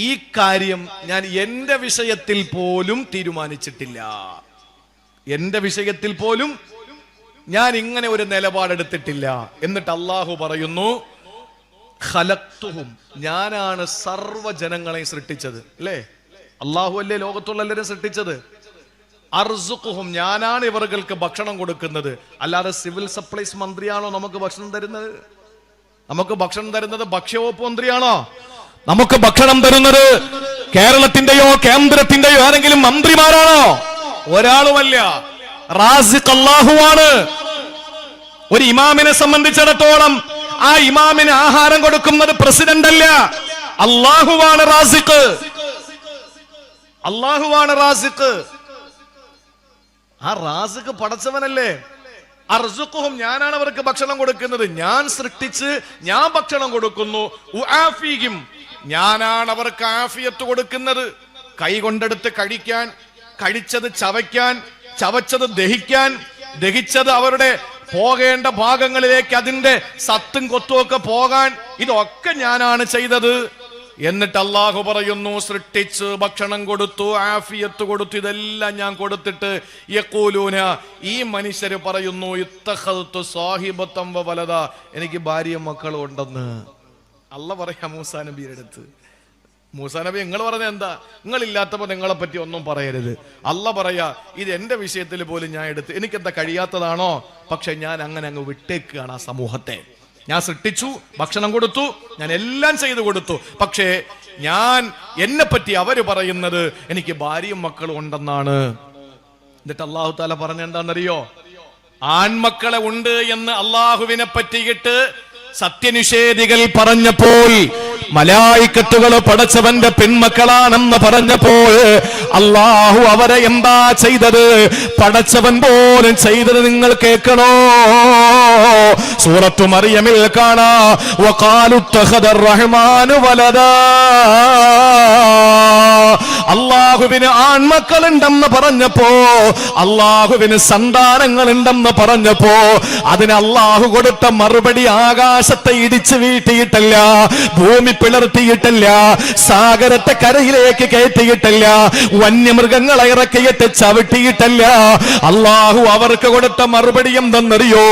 ഈ കാര്യം ഞാൻ എന്റെ വിഷയത്തിൽ പോലും തീരുമാനിച്ചിട്ടില്ല. എന്റെ വിഷയത്തിൽ പോലും ഞാൻ ഇങ്ങനെ ഒരു നിലപാടെടുത്തിട്ടില്ല. എന്നിട്ട് അള്ളാഹു പറയുന്നു, ഖലഖ്തുഹും, ഞാനാണ് സർവ്വജനങ്ങളെ സൃഷ്ടിച്ചത്. അല്ലേ? അള്ളാഹു അല്ലേ ലോകത്തുള്ള എല്ലാവരും സൃഷ്ടിച്ചത്? അർസുഖുഹും, ഞാനാണ് ഇവർക്ക് ഭക്ഷണം കൊടുക്കുന്നത്. അല്ലാതെ സിവിൽ സപ്ലൈസ് മന്ത്രിയാണോ നമുക്ക് ഭക്ഷണം തരുന്നത്? നമുക്ക് ഭക്ഷണം തരുന്നത് ഭക്ഷ്യവകുപ്പ് മന്ത്രിയാണോ? നമുക്ക് ഭക്ഷണം തരുന്നത് കേരളത്തിന്റെയോ കേന്ദ്രത്തിന്റെയോ ആരെങ്കിലും മന്ത്രിമാരാണോ? ഒരാളുമല്ല. റാസിഖ് അല്ലാഹുവാണ്. ഒരു ഇമാമിനെ സംബന്ധിച്ചിടത്തോളം ആ ഇമാമിന് ആഹാരം കൊടുക്കുന്നത് പ്രസിഡന്റ് അല്ല, അല്ലാഹുവാണ് റാസിഖ്. അല്ലാഹുവാണ് റാസിഖ്. ആ റാസിഖ് പടച്ചവനല്ലേ. അർസുഖുഹും, ഞാനാണ് അവർക്ക് ഭക്ഷണം കൊടുക്കുന്നത്. ഞാൻ സൃഷ്ടിച്ച് ഞാൻ ഭക്ഷണം കൊടുക്കുന്നു. ഉആഫീഹിം, ഞാനാണ് അവർക്ക് ആഫിയത്ത് കൊടുക്കുന്നത്. കൈ കൊണ്ടെടുത്ത് കഴിക്കാൻ, കഴിച്ചത് ചവയ്ക്കാൻ, ചവച്ചത് ദഹിക്കാൻ, ദഹിച്ചത് അവരുടെ പോകേണ്ട ഭാഗങ്ങളിലേക്ക് അതിന്റെ സത്തും കൊത്തുമൊക്കെ പോകാൻ, ഇതൊക്കെ ഞാനാണ് ചെയ്തത്. എന്നിട്ട് അള്ളാഹു പറയുന്നു, സൃഷ്ടിച്ച് ഭക്ഷണം കൊടുത്തു, ആഫിയത്ത് കൊടുത്തു, ഇതെല്ലാം ഞാൻ കൊടുത്തിട്ട് യഖൂലൂന, ഈ മനുഷ്യര് പറയുന്നു, ഇത്തഖദ്തു സാഹിബത്തം വ വലദ, എനിക്ക് ഭാര്യയും മക്കളും ഉണ്ടെന്ന്. അള്ളാഹ് പറയാ മൂസാ നബിയുടെ അടുത്ത്, മൂസാ നബി നിങ്ങൾ പറഞ്ഞ എന്താ, നിങ്ങളില്ലാത്തപ്പോ നിങ്ങളെ പറ്റി ഒന്നും പറയരുത്. അള്ളാഹ് പറയാ, ഇത് എന്റെ വിഷയത്തിൽ പോലും ഞാൻ എടുത്ത്, എനിക്കെന്താ കഴിയാത്തതാണോ? പക്ഷെ ഞാൻ അങ്ങനെ അങ്ങ് വിട്ടേക്കുകയാണ് ആ സമൂഹത്തെ. ഞാൻ സൃഷ്ടിച്ചു, ഭക്ഷണം കൊടുത്തു, ഞാൻ എല്ലാം ചെയ്തു കൊടുത്തു. പക്ഷേ ഞാൻ എന്നെ പറ്റി അവര് പറയുന്നത് എനിക്ക് ഭാര്യയും മക്കളും ഉണ്ടെന്നാണ്. എന്നിട്ട് അള്ളാഹു താല പറഞ്ഞ എന്താണെന്നറിയോ? ആൺമക്കളെ ഉണ്ട് എന്ന് അള്ളാഹുവിനെ പറ്റിയിട്ട് സത്യനിഷേധികൾ പറഞ്ഞപ്പോൾ, മലായിക്കത്തുകൾ പടച്ചവന്റെ പെൺമക്കളാണെന്ന് പറഞ്ഞപ്പോൾ അള്ളാഹു അവരെ എന്താ ചെയ്തത്? പടച്ചവൻ പോലും ചെയ്തത് നിങ്ങൾ കേൾക്കണോ? സൂറത്തു മറിയമിൽ കാണാ, വഖാലു ഇത്തഖദർ റഹ്മാനു വലദാ, അള്ളാഹുവിന് ആൺമക്കളുണ്ടെന്ന് പറഞ്ഞപ്പോ, അള്ളാഹുവിന് സന്താനങ്ങളുണ്ടെന്ന് പറഞ്ഞപ്പോ അതിന് അള്ളാഹു കൊടുത്ത മറുപടി ആകാശത്തെ ഇടിച്ചു വീഴ്ത്തിയിട്ടല്ല, ഭൂമി പിളർത്തിയിട്ടല്ല, സാഗരത്തെ കരയിലേക്ക് കയറ്റിയിട്ടല്ല, വന്യമൃഗങ്ങളെ ഇറക്കിയിട്ട് ചവിട്ടിയിട്ടല്ല. അള്ളാഹു അവർക്ക് കൊടുത്ത മറുപടി എന്തെന്നറിയോ?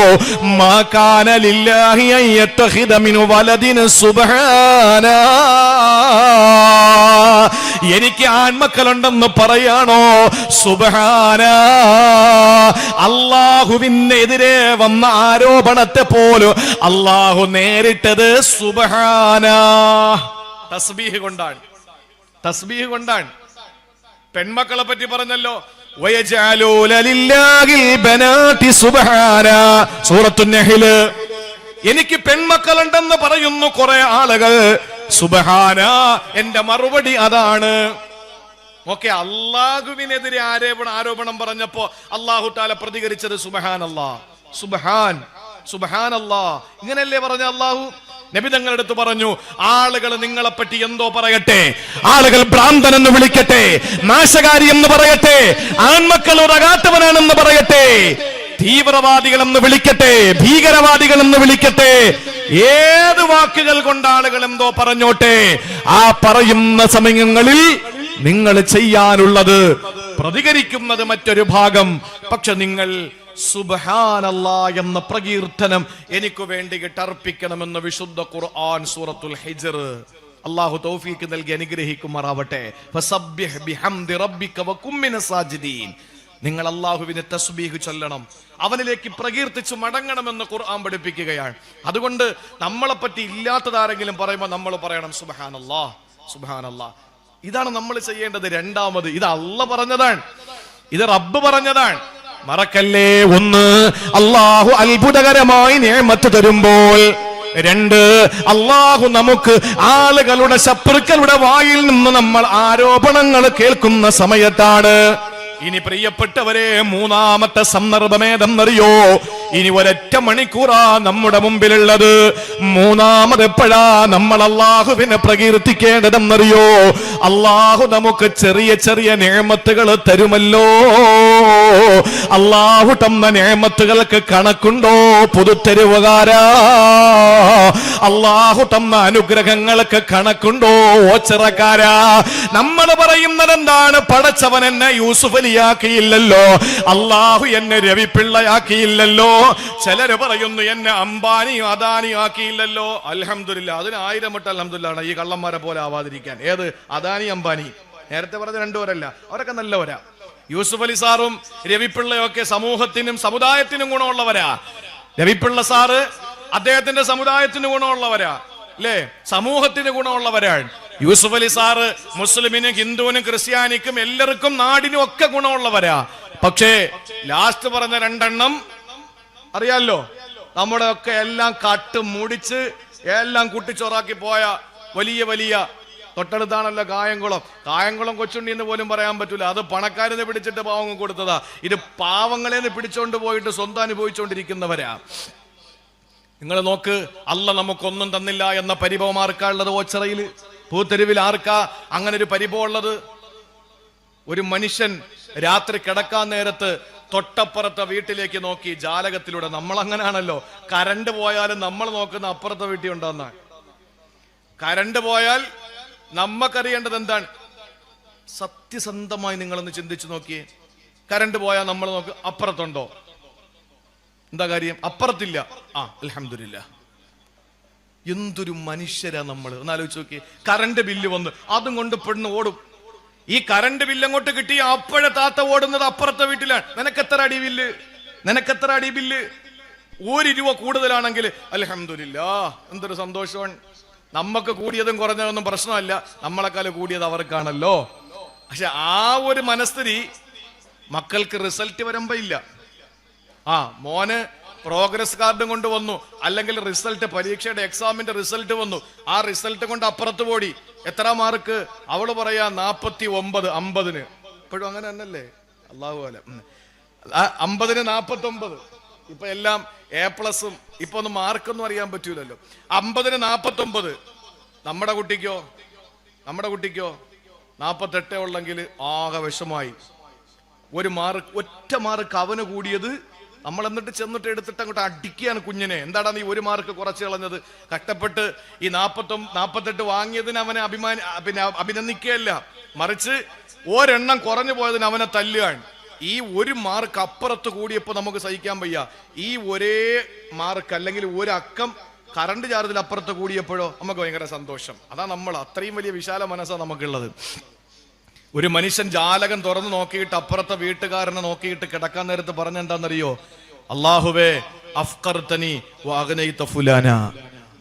മാ കാന ലില്ലാഹി അൻ യത്തഖിദ മിൻ വലദിൻ സുബ്ഹാനാ, എനിക്ക് ആൺമക്കളുണ്ടെന്ന് പറയാണോ? സുബ്ഹാനാ, അള്ളാഹുവിനെതിരെ വന്ന ആരോപണത്തെ പോലും അള്ളാഹു നേരിട്ടത് സുബ്ഹാനാ, തസ്ബീഹ് കൊണ്ടാണ്. തസ്ബീഹ് കൊണ്ടാണ്. പെൺമക്കളെ പറ്റി പറഞ്ഞല്ലോ, വയജഅലൂന ലില്ലാഹിൽ ബനാതി സുബ്ഹാനാ, സൂറത്തുൻ നഹ്ൽ. എനിക്ക് പെൺമക്കളുണ്ടെന്ന് പറയുന്നു കുറെ ആളുകൾ. സുബ്ഹാനാ, എന്റെ മറുപടി അതാണ്. ഓക്കെ, അള്ളാഹുവിനെതിരെ ആരോപണം പറഞ്ഞപ്പോ അള്ളാഹു താല പ്രതികരിച്ചത് സുബ്ഹാനല്ലാഹ്, സുബ്ഹാൻ, സുബ്ഹാനല്ലാഹ്, ഇങ്ങനെയല്ലേ പറഞ്ഞ അള്ളാഹു? നബി തങ്ങളുടെ അടുത്ത് പറഞ്ഞു, ആളുകൾ നിങ്ങളെപ്പറ്റി എന്തോ പറയട്ടെ, ആളുകൾ ഭ്രാന്തനെന്ന് വിളിക്കട്ടെ, നാശകാരി എന്ന് പറയട്ടെ, ആൺമക്കൾ ഉറകാത്തവനാണെന്ന് പറയട്ടെ, തീവ്രവാദികളെന്ന് വിളിക്കട്ടെ, ഭീകരവാദികളെന്ന് വിളിക്കട്ടെ, ഏത് വാക്കുകൾ കൊണ്ട് ആളുകൾ എന്തോ പറഞ്ഞോട്ടെ, ആ പറയുന്ന സമയങ്ങളിൽ നിങ്ങൾ ചെയ്യാനുള്ളത് പ്രതികരിക്കുന്നത് മറ്റൊരു ഭാഗം. പക്ഷെ നിങ്ങൾ സുബ്ഹാനല്ലാഹ് എന്ന പ്രകീർത്തനം എനിക്ക് വേണ്ടി അർപ്പിക്കണമെന്ന് വിശുദ്ധ ഖുർആൻ സൂറത്തുൽ ഹിജ്ർ. അല്ലാഹു തൗഫീഖ് നൽകി അനുഗ്രഹിക്കുമാറാവട്ടെ. ഫസബ്ബിഹ് ബിഹംദി റബ്ബിക വകും മിനസ് സാജിദീൻ. നിങ്ങൾ അല്ലാഹുവിനെ തസ്ബീഹ് ചൊല്ലണം, അവനിലേക്ക് പ്രകീർത്തിച്ചു മടങ്ങണമെന്ന് ഖുർആൻ പഠിപ്പിക്കുകയാണ്. അതുകൊണ്ട് നമ്മളെ പറ്റി ഇല്ലാത്തതാരെങ്കിലും പറയുമ്പോൾ നമ്മൾ പറയണം സുബ്ഹാനല്ലാഹ്, സുബ്ഹാനല്ലാഹ്. ഇതാണ് നമ്മൾ ചെയ്യേണ്ടത്. രണ്ടാമത്, ഇത് അല്ലാഹ് പറഞ്ഞതാണ്, ഇത് റബ്ബ് പറഞ്ഞതാണ്. മറക്കല്ലേ, ഒന്ന്, അള്ളാഹു അത്ഭുതകരമായി നിഅമത്ത് തരുമ്പോൾ. രണ്ട്, അള്ളാഹു നമുക്ക് ആളുകളുടെ ശത്രുക്കളുടെ വായിൽ നിന്ന് നമ്മൾ ആരോപണങ്ങൾ കേൾക്കുന്ന സമയത്താണ്. ഇനി പ്രിയപ്പെട്ടവരെ, മൂന്നാമത്തെ സന്ദർഭം ഏതെന്നറിയോ? ഇനി ഒരൊറ്റ മണിക്കൂറാ നമ്മുടെ മുമ്പിലുള്ളത്. മൂന്നാമത് എപ്പോഴാ നമ്മൾ അള്ളാഹുവിനെ പ്രകീർത്തിക്കേണ്ടതെന്നറിയോ? അള്ളാഹു നമുക്ക് ചെറിയ ചെറിയ നിഅമത്തുകൾ തരുമല്ലോ. അള്ളാഹു തന്ന നിഅമത്തുകൾക്ക് കണക്കുണ്ടോ പുതുത്തെരുവുകാരാ? അള്ളാഹു തന്ന അനുഗ്രഹങ്ങൾക്ക് കണക്കുണ്ടോ ഓച്ചിറക്കാരാ? നമ്മൾ പറയുന്നത് എന്താണ്? പടച്ചവൻ എന്നെ യൂസുഫ് അലിയാക്കിയില്ലല്ലോ, അള്ളാഹു എന്നെ രവിപിള്ളയാക്കിയില്ലല്ലോ. ചിലര് പറയുന്നു എന്നെ അംബാനിയും അദാനിയും ആക്കിയില്ലല്ലോ. അൽഹംദുലില്ലാ, അതിന് 1000 വട്ടം അൽഹംദുലില്ലാ ഈ കള്ളന്മാരെ പോലെ ആവാതിരിക്കാൻ. ഏത് അദാനി അംബാനി? നേരത്തെ പറഞ്ഞ രണ്ടുപേരല്ല, അവരൊക്കെ നല്ലവരാ. യൂസുഫ് അലി സാറും രവിപിള്ളയും ഒക്കെ സമൂഹത്തിനും സമുദായത്തിനും ഗുണമുള്ളവരാ. രവിപിള്ള സാറ് അദ്ദേഹത്തിന്റെ സമുദായത്തിന് ഗുണമുള്ളവരാ, അല്ലേ? സമൂഹത്തിന് ഗുണമുള്ളവരാണ്. യൂസുഫ് അലി സാറ് മുസ്ലിമിനും ഹിന്ദുവിനും ക്രിസ്ത്യാനിക്കും എല്ലാവർക്കും നാടിനും ഒക്കെ ഗുണമുള്ളവരാ. പക്ഷേ ലാസ്റ്റ് പറഞ്ഞ രണ്ടെണ്ണം അറിയാലോ, നമ്മുടെ ഒക്കെ എല്ലാം കട്ട് മുടിച്ച് എല്ലാം കുട്ടിച്ചോറാക്കി പോയ വലിയ വലിയ തൊട്ടടുത്താണല്ലോ കായംകുളം. കായംകുളം കൊച്ചുണ്ണി എന്ന് പോലും പറയാൻ പറ്റൂല. അത് പണക്കാരെന്ന് പിടിച്ചിട്ട് പാവങ്ങൾ കൊടുത്തതാ. ഇത് പാവങ്ങളെന്ന് പിടിച്ചോണ്ട് പോയിട്ട് സ്വന്തം അനുഭവിച്ചുകൊണ്ടിരിക്കുന്നവരാ. നിങ്ങൾ നോക്ക്, അല്ല നമുക്കൊന്നും തന്നില്ല എന്ന പരിഭവം ആർക്കാ ഉള്ളത്? ഓച്ചിറയില് പൂത്തെരുവിൽ ആർക്കാ അങ്ങനെ ഒരു പരിഭവം ഉള്ളത്? ഒരു മനുഷ്യൻ രാത്രി കിടക്കാൻ നേരത്ത് തൊട്ടപ്പുറത്തെ വീട്ടിലേക്ക് നോക്കി ജാലകത്തിലൂടെ. നമ്മൾ അങ്ങനെയാണല്ലോ, കരണ്ട് പോയാലും നമ്മൾ നോക്കുന്ന അപ്പുറത്തെ വീട്ടിൽ ഉണ്ടോന്നാ. കരണ്ട് പോയാൽ നമ്മക്കറിയേണ്ടത് എന്താണ്? സത്യസന്ധമായി നിങ്ങളൊന്ന് ചിന്തിച്ചു നോക്കിയേ. കരണ്ട് പോയാൽ നമ്മൾ നോക്ക് അപ്പുറത്തുണ്ടോ? എന്താ കാര്യം? അപ്പുറത്തില്ല. അൽഹംദുലില്ലാ. എന്തൊരു മനുഷ്യരാ നമ്മൾ. ഒന്ന് ആലോചിച്ച് നോക്കിയേ. കറണ്ട് ബില്ല് വന്ന് അതും കൊണ്ട് പെണ്ണ് ഓടും. ഈ കറണ്ട് ബില്ല് അങ്ങോട്ട് കിട്ടിയ അപ്പോഴെ താത്ത ഓടുന്നത് അപ്പുറത്തെ വീട്ടിലാണ്. നിനക്കെത്ര അടി ബില്ല്? നിനക്കെത്ര അടി ബില്ല്? 1 രൂപ കൂടുതലാണെങ്കിൽ അൽഹംദുലില്ലാ, എന്തൊരു സന്തോഷമാണ്. നമുക്ക് കൂടിയതും കുറഞ്ഞതൊന്നും പ്രശ്നമല്ല, നമ്മളെക്കാൾ കൂടിയത് അവർക്കാണല്ലോ. പക്ഷെ ആ ഒരു മനസ്ഥിതി മക്കൾക്ക് റിസൾട്ട് വരുമ്പോ ഇല്ല. മോന് പ്രോഗ്രസ് കാർഡും കൊണ്ട് വന്നു, അല്ലെങ്കിൽ റിസൾട്ട്, പരീക്ഷയുടെ എക്സാമിന്റെ റിസൾട്ട് വന്നു. ആ റിസൾട്ട് കൊണ്ട് അപ്പുറത്ത് പോടി. എത്ര മാർക്ക്? അവള് പറയാ 49, 50. ഇപ്പോഴും അങ്ങനെ തന്നെയല്ലേ? അള്ളാഹു അല. 50-ന് 49. ഇപ്പൊ എല്ലാം A+. ഇപ്പൊ ഒന്ന് മാർക്കൊന്നും അറിയാൻ പറ്റൂലല്ലോ. 50-ന് 49. നമ്മുടെ കുട്ടിക്കോ 48 ഉള്ളെങ്കിൽ ആകെ വിഷമായി. ഒരു മാർക്ക്, ഒറ്റ മാർക്ക് അവന് കൂടിയത്. നമ്മൾ എന്നിട്ട് ചെന്നിട്ട് എടുത്തിട്ട് അങ്ങോട്ട് അടിക്കുകയാണ് കുഞ്ഞിനെ. എന്താടാ നീ 1 മാർക്ക് കുറച്ച് കളഞ്ഞത്? കഷ്ടപ്പെട്ട് ഈ 48 വാങ്ങിയതിന് അവനെ അഭിനന്ദിക്കുകയല്ല, മറിച്ച് ഒരെണ്ണം കുറഞ്ഞു പോയതിന് അവനെ തല്ലുകയാണ്. ഈ 1 മാർക്ക് അപ്പുറത്ത് കൂടിയപ്പോ നമുക്ക് സഹിക്കാൻ വയ്യ. ഈ ഒരേ മാർക്ക് അല്ലെങ്കിൽ 1 അക്കം കറണ്ട് ചാർജിൽ അപ്പുറത്ത് കൂടിയപ്പോഴോ നമുക്ക് ഭയങ്കര സന്തോഷം. അതാ നമ്മൾ, അത്രയും വലിയ വിശാല മനസ്സാണ് നമുക്കുള്ളത്. ഒരു മനുഷ്യൻ ജാലകം തുറന്നു നോക്കിയിട്ട് അപ്പുറത്തെ വീട്ടുകാരനെ നോക്കിയിട്ട് കിടക്കാൻ നേരത്ത് പറഞ്ഞെന്താണെന്നറിയോ? അല്ലാഹുവേ അഫ്ഖർതനി വഅഗ്നൈത ഫുലാന,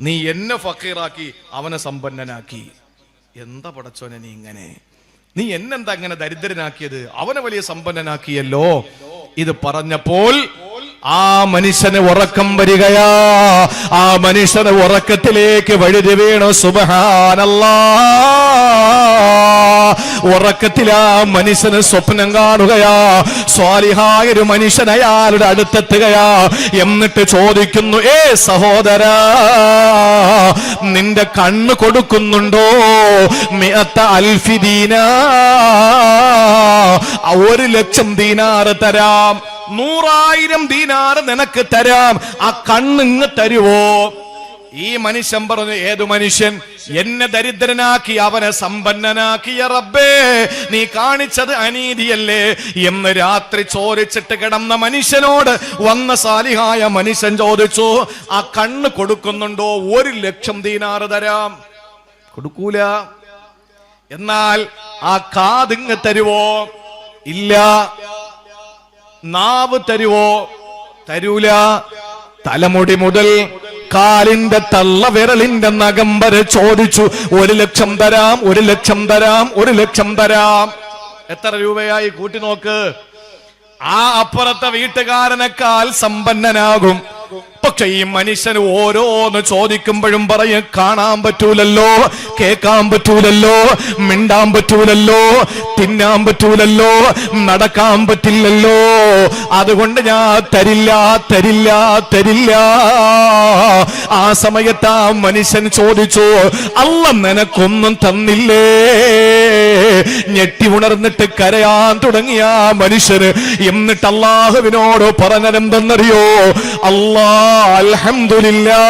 നീ എന്നെ ഫക്കീറാക്കി അവനെ സമ്പന്നനാക്കി. എന്താ പടച്ചോനെ നീ ഇങ്ങനെ? നീ എന്നെന്താ അങ്ങനെ ദരിദ്രനാക്കിയത്? അവനെ വലിയ സമ്പന്നനാക്കിയല്ലോ. ഇത് പറഞ്ഞപ്പോൾ ആ മനുഷ്യന് ഉറക്കം വരികയാ. ആ മനുഷ്യന് ഉറക്കത്തിലേക്ക് വഴുതി വീണു. സുബ്ഹാനല്ലാഹ്. ഉറക്കത്തിൽ ആ മനുഷ്യന് സ്വപ്നം കാണുകയാ. സ്വാലിഹായ ഒരു മനുഷ്യൻ അയാളുടെ അടുത്തെത്തുകയാ. എന്നിട്ട് ചോദിക്കുന്നു, സഹോദരാ, നിന്റെ കണ്ണ് കൊടുക്കുന്നുണ്ടോ? 100,000 ദീനാർ, 1,00,000 ദീനാർ തരാം. 100,000 ദീനാർ നിനക്ക് തരാം. ആ കണ്ണിങ് തരുവോ? ഈ മനുഷ്യൻ പറഞ്ഞു, ഏതു മനുഷ്യൻ? എന്നെ ദരിദ്രനാക്കി അവനെ സമ്പന്നനാക്കിയ റബ്ബേ, നീ കാണിച്ചത് അനീതിയല്ലേ എന്ന് രാത്രി ചോദിച്ചിട്ട് കിടന്ന മനുഷ്യനോട് വന്ന സാലിഹായ മനുഷ്യൻ ചോദിച്ചു, ആ കണ്ണ് കൊടുക്കുന്നുണ്ടോ? 1,00,000 ദീനാർ തരാം. കൊടുക്കൂല. എന്നാൽ ആ കാതിങ് തരുവോ? ഇല്ല. നാവ് തരുവോ? തരൂല. തലമുടി മുതൽ കാലിന്റെ തള്ളവിരലിന്റെ നഖം വരെ ചോദിച്ചു. 1,00,000 തരാം, 1,00,000 തരാം, 1,00,000 തരാം. എത്ര രൂപയായി? കൂട്ടി നോക്ക്. ആ അപ്പുറത്തെ വീട്ടുകാരനേക്കാൾ സമ്പന്നനാകും. പക്ഷെ ഈ മനുഷ്യന് ഓരോന്ന് ചോദിക്കുമ്പോഴും പറയും, കാണാൻ പറ്റൂലല്ലോ, കേൾക്കാൻ പറ്റൂലല്ലോ, മിണ്ടാൻ പറ്റൂലല്ലോ, തിന്നാൻ പറ്റൂലല്ലോ, നടക്കാൻ പറ്റില്ലല്ലോ, അതുകൊണ്ട് ഞാൻ തരില്ല, തരില്ല, തരില്ല. ആ സമയത്ത് ആ മനുഷ്യൻ ചോദിച്ചു, അല്ല നിനക്കൊന്നും തന്നില്ലേ? ഞെട്ടി ഉണർന്നിട്ട് കരയാൻ തുടങ്ങിയ ആ മനുഷ്യന് എന്നിട്ട് അല്ലാഹുവിനോട് പറഞ്ഞതെന്തെന്നറിയോ? അൽഹംദുലില്ലാ,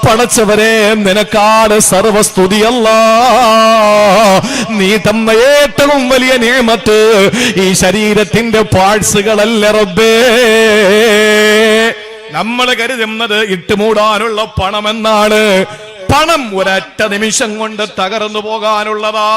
പടച്ചവരെ നിനക്കാണ് സർവസ്തുതി. അല്ലാ, നീ തന്ന ഏറ്റവും വലിയ നിഅമത്ത് ഈ ശരീരത്തിന്റെ പാഴ്സുകളല്ല റബ്ബേ. നമ്മൾ കരുതുന്നത് ഇട്ടുമൂടാനുള്ള പണമെന്നാണ്. പണം ഒരൊറ്റ നിമിഷം കൊണ്ട് തകർന്നു പോകാനുള്ളതാ.